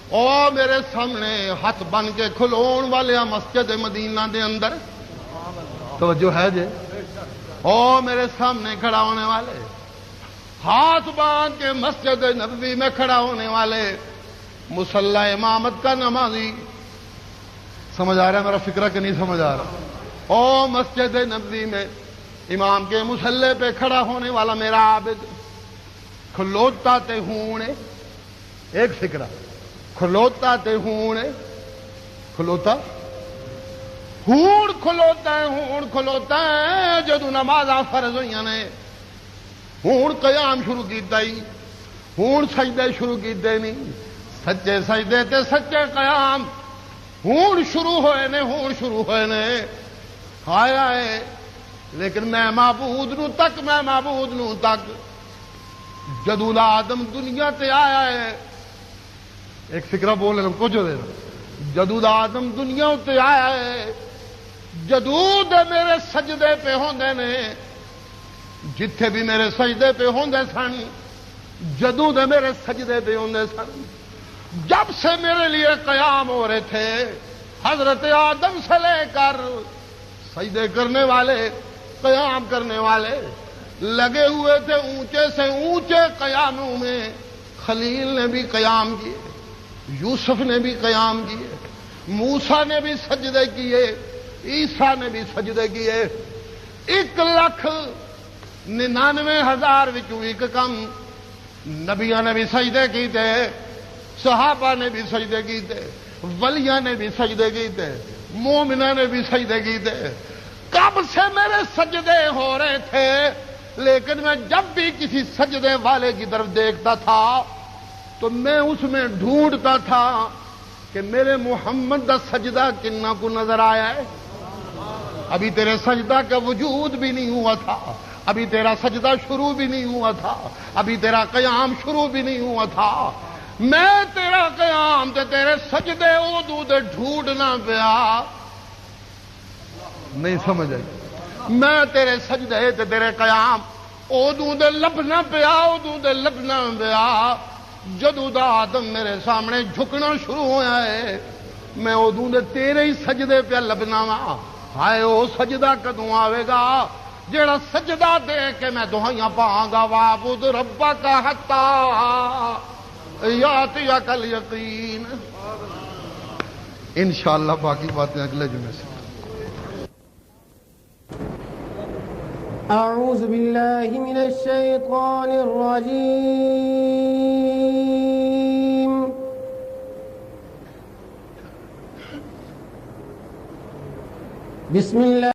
او میرے سامنے ہاتھ بن کے کھلون والے مسجد مدینہ دے اندر. توجہ ہے جی؟ او میرے سامنے کھڑا ہونے والے، ہاتھ باندھ کے مسجد نبوی میں کھڑا ہونے والے، مصلی امامت کا نمازی. سمجھ آ رہا ہے میرا فکرہ کہ نہیں سمجھ آ رہا؟ او مسجد نبوی میں امام کے مصلی پہ کھڑا ہونے والا میرا عابد، کھلوتا تے ہونے. ایک فکرہ، کھلوتا تے ہونے، کھلوتا ہون کھلوتا ہے، ہون کھلوتا ہے جدو نمازاں فرض ہوئی نے. ہون قیام شروع کیتا ہی، ہون سجدے شروع کیتے نہیں. سچے سجدے تے سچے قیام ہون شروع ہوئے نے، ہون شروع ہوئے نے. ہائے ہائے، لیکن میں معبود نو تک جدو آدم دنیا تے آیا ہے. ایک فکرہ بول رہا کچھ دے رہا. جدو آدم دنیا تے آیا ہے، جدو دے میرے سجدے پہ ہوندے نے، جتھے بھی میرے سجدے پہ ہوندے سن، جدو دے میرے سجدے پہ ہوندے سن، جب سے میرے لیے قیام ہو رہے تھے، حضرت آدم سے لے کر سجدے کرنے والے، قیام کرنے والے لگے ہوئے تھے اونچے سے اونچے قیاموں میں. خلیل نے بھی قیام کیے، یوسف نے بھی قیام کیے، موسیٰ نے بھی سجدے کیے، عیسیٰ نے بھی سجدے کیے. 1,99,000 وچوں ایک کم نبیاں نے بھی سجدے کیتے، صحابہ نے بھی سجدے کیتے، ولیاں نے بھی سجدے کیتے، مومنوں نے بھی سجدے کیتے۔ کب سے میرے سجدے ہو رہے تھے، لیکن میں جب بھی کسی سجدے والے کی طرف دیکھتا تھا تو میں اس میں ڈھونڈتا تھا کہ میرے محمد کا سجدہ کنا کو نظر آیا ہے۔ ابھی تیرے سجدہ کا وجود بھی نہیں ہوا تھا، ابھی تیرا سجدہ شروع بھی نہیں ہوا تھا، ابھی تیرا قیام شروع بھی نہیں ہوا تھا۔ میں تیرا قیام تے تیرے سجدے ادو دے ڈھونڈنا پیا، نہیں سمجھ آئی؟ میں تیرے سجدے تے تیرے قیام ادو دے لبنا پیا، ادو دے لبنا پیا جدو دا آدم میرے سامنے جھکنا شروع ہویا ہے، میں ادو دے تیرے ہی سجدے پہ لبنا وا۔ ہائے او سجدہ کدوں آوے گا جیڑا سجدہ دے کے میں دہائیاں پاؤں گا، وَاعْبُدْ رَبَّكَ حَتَّى يَأْتِيَكَ الْيَقِينُ۔ انشاءاللہ باقی باتیں اگلے جمعے سے۔ أعوذ بالله من الشيطان الرجيم بسم الله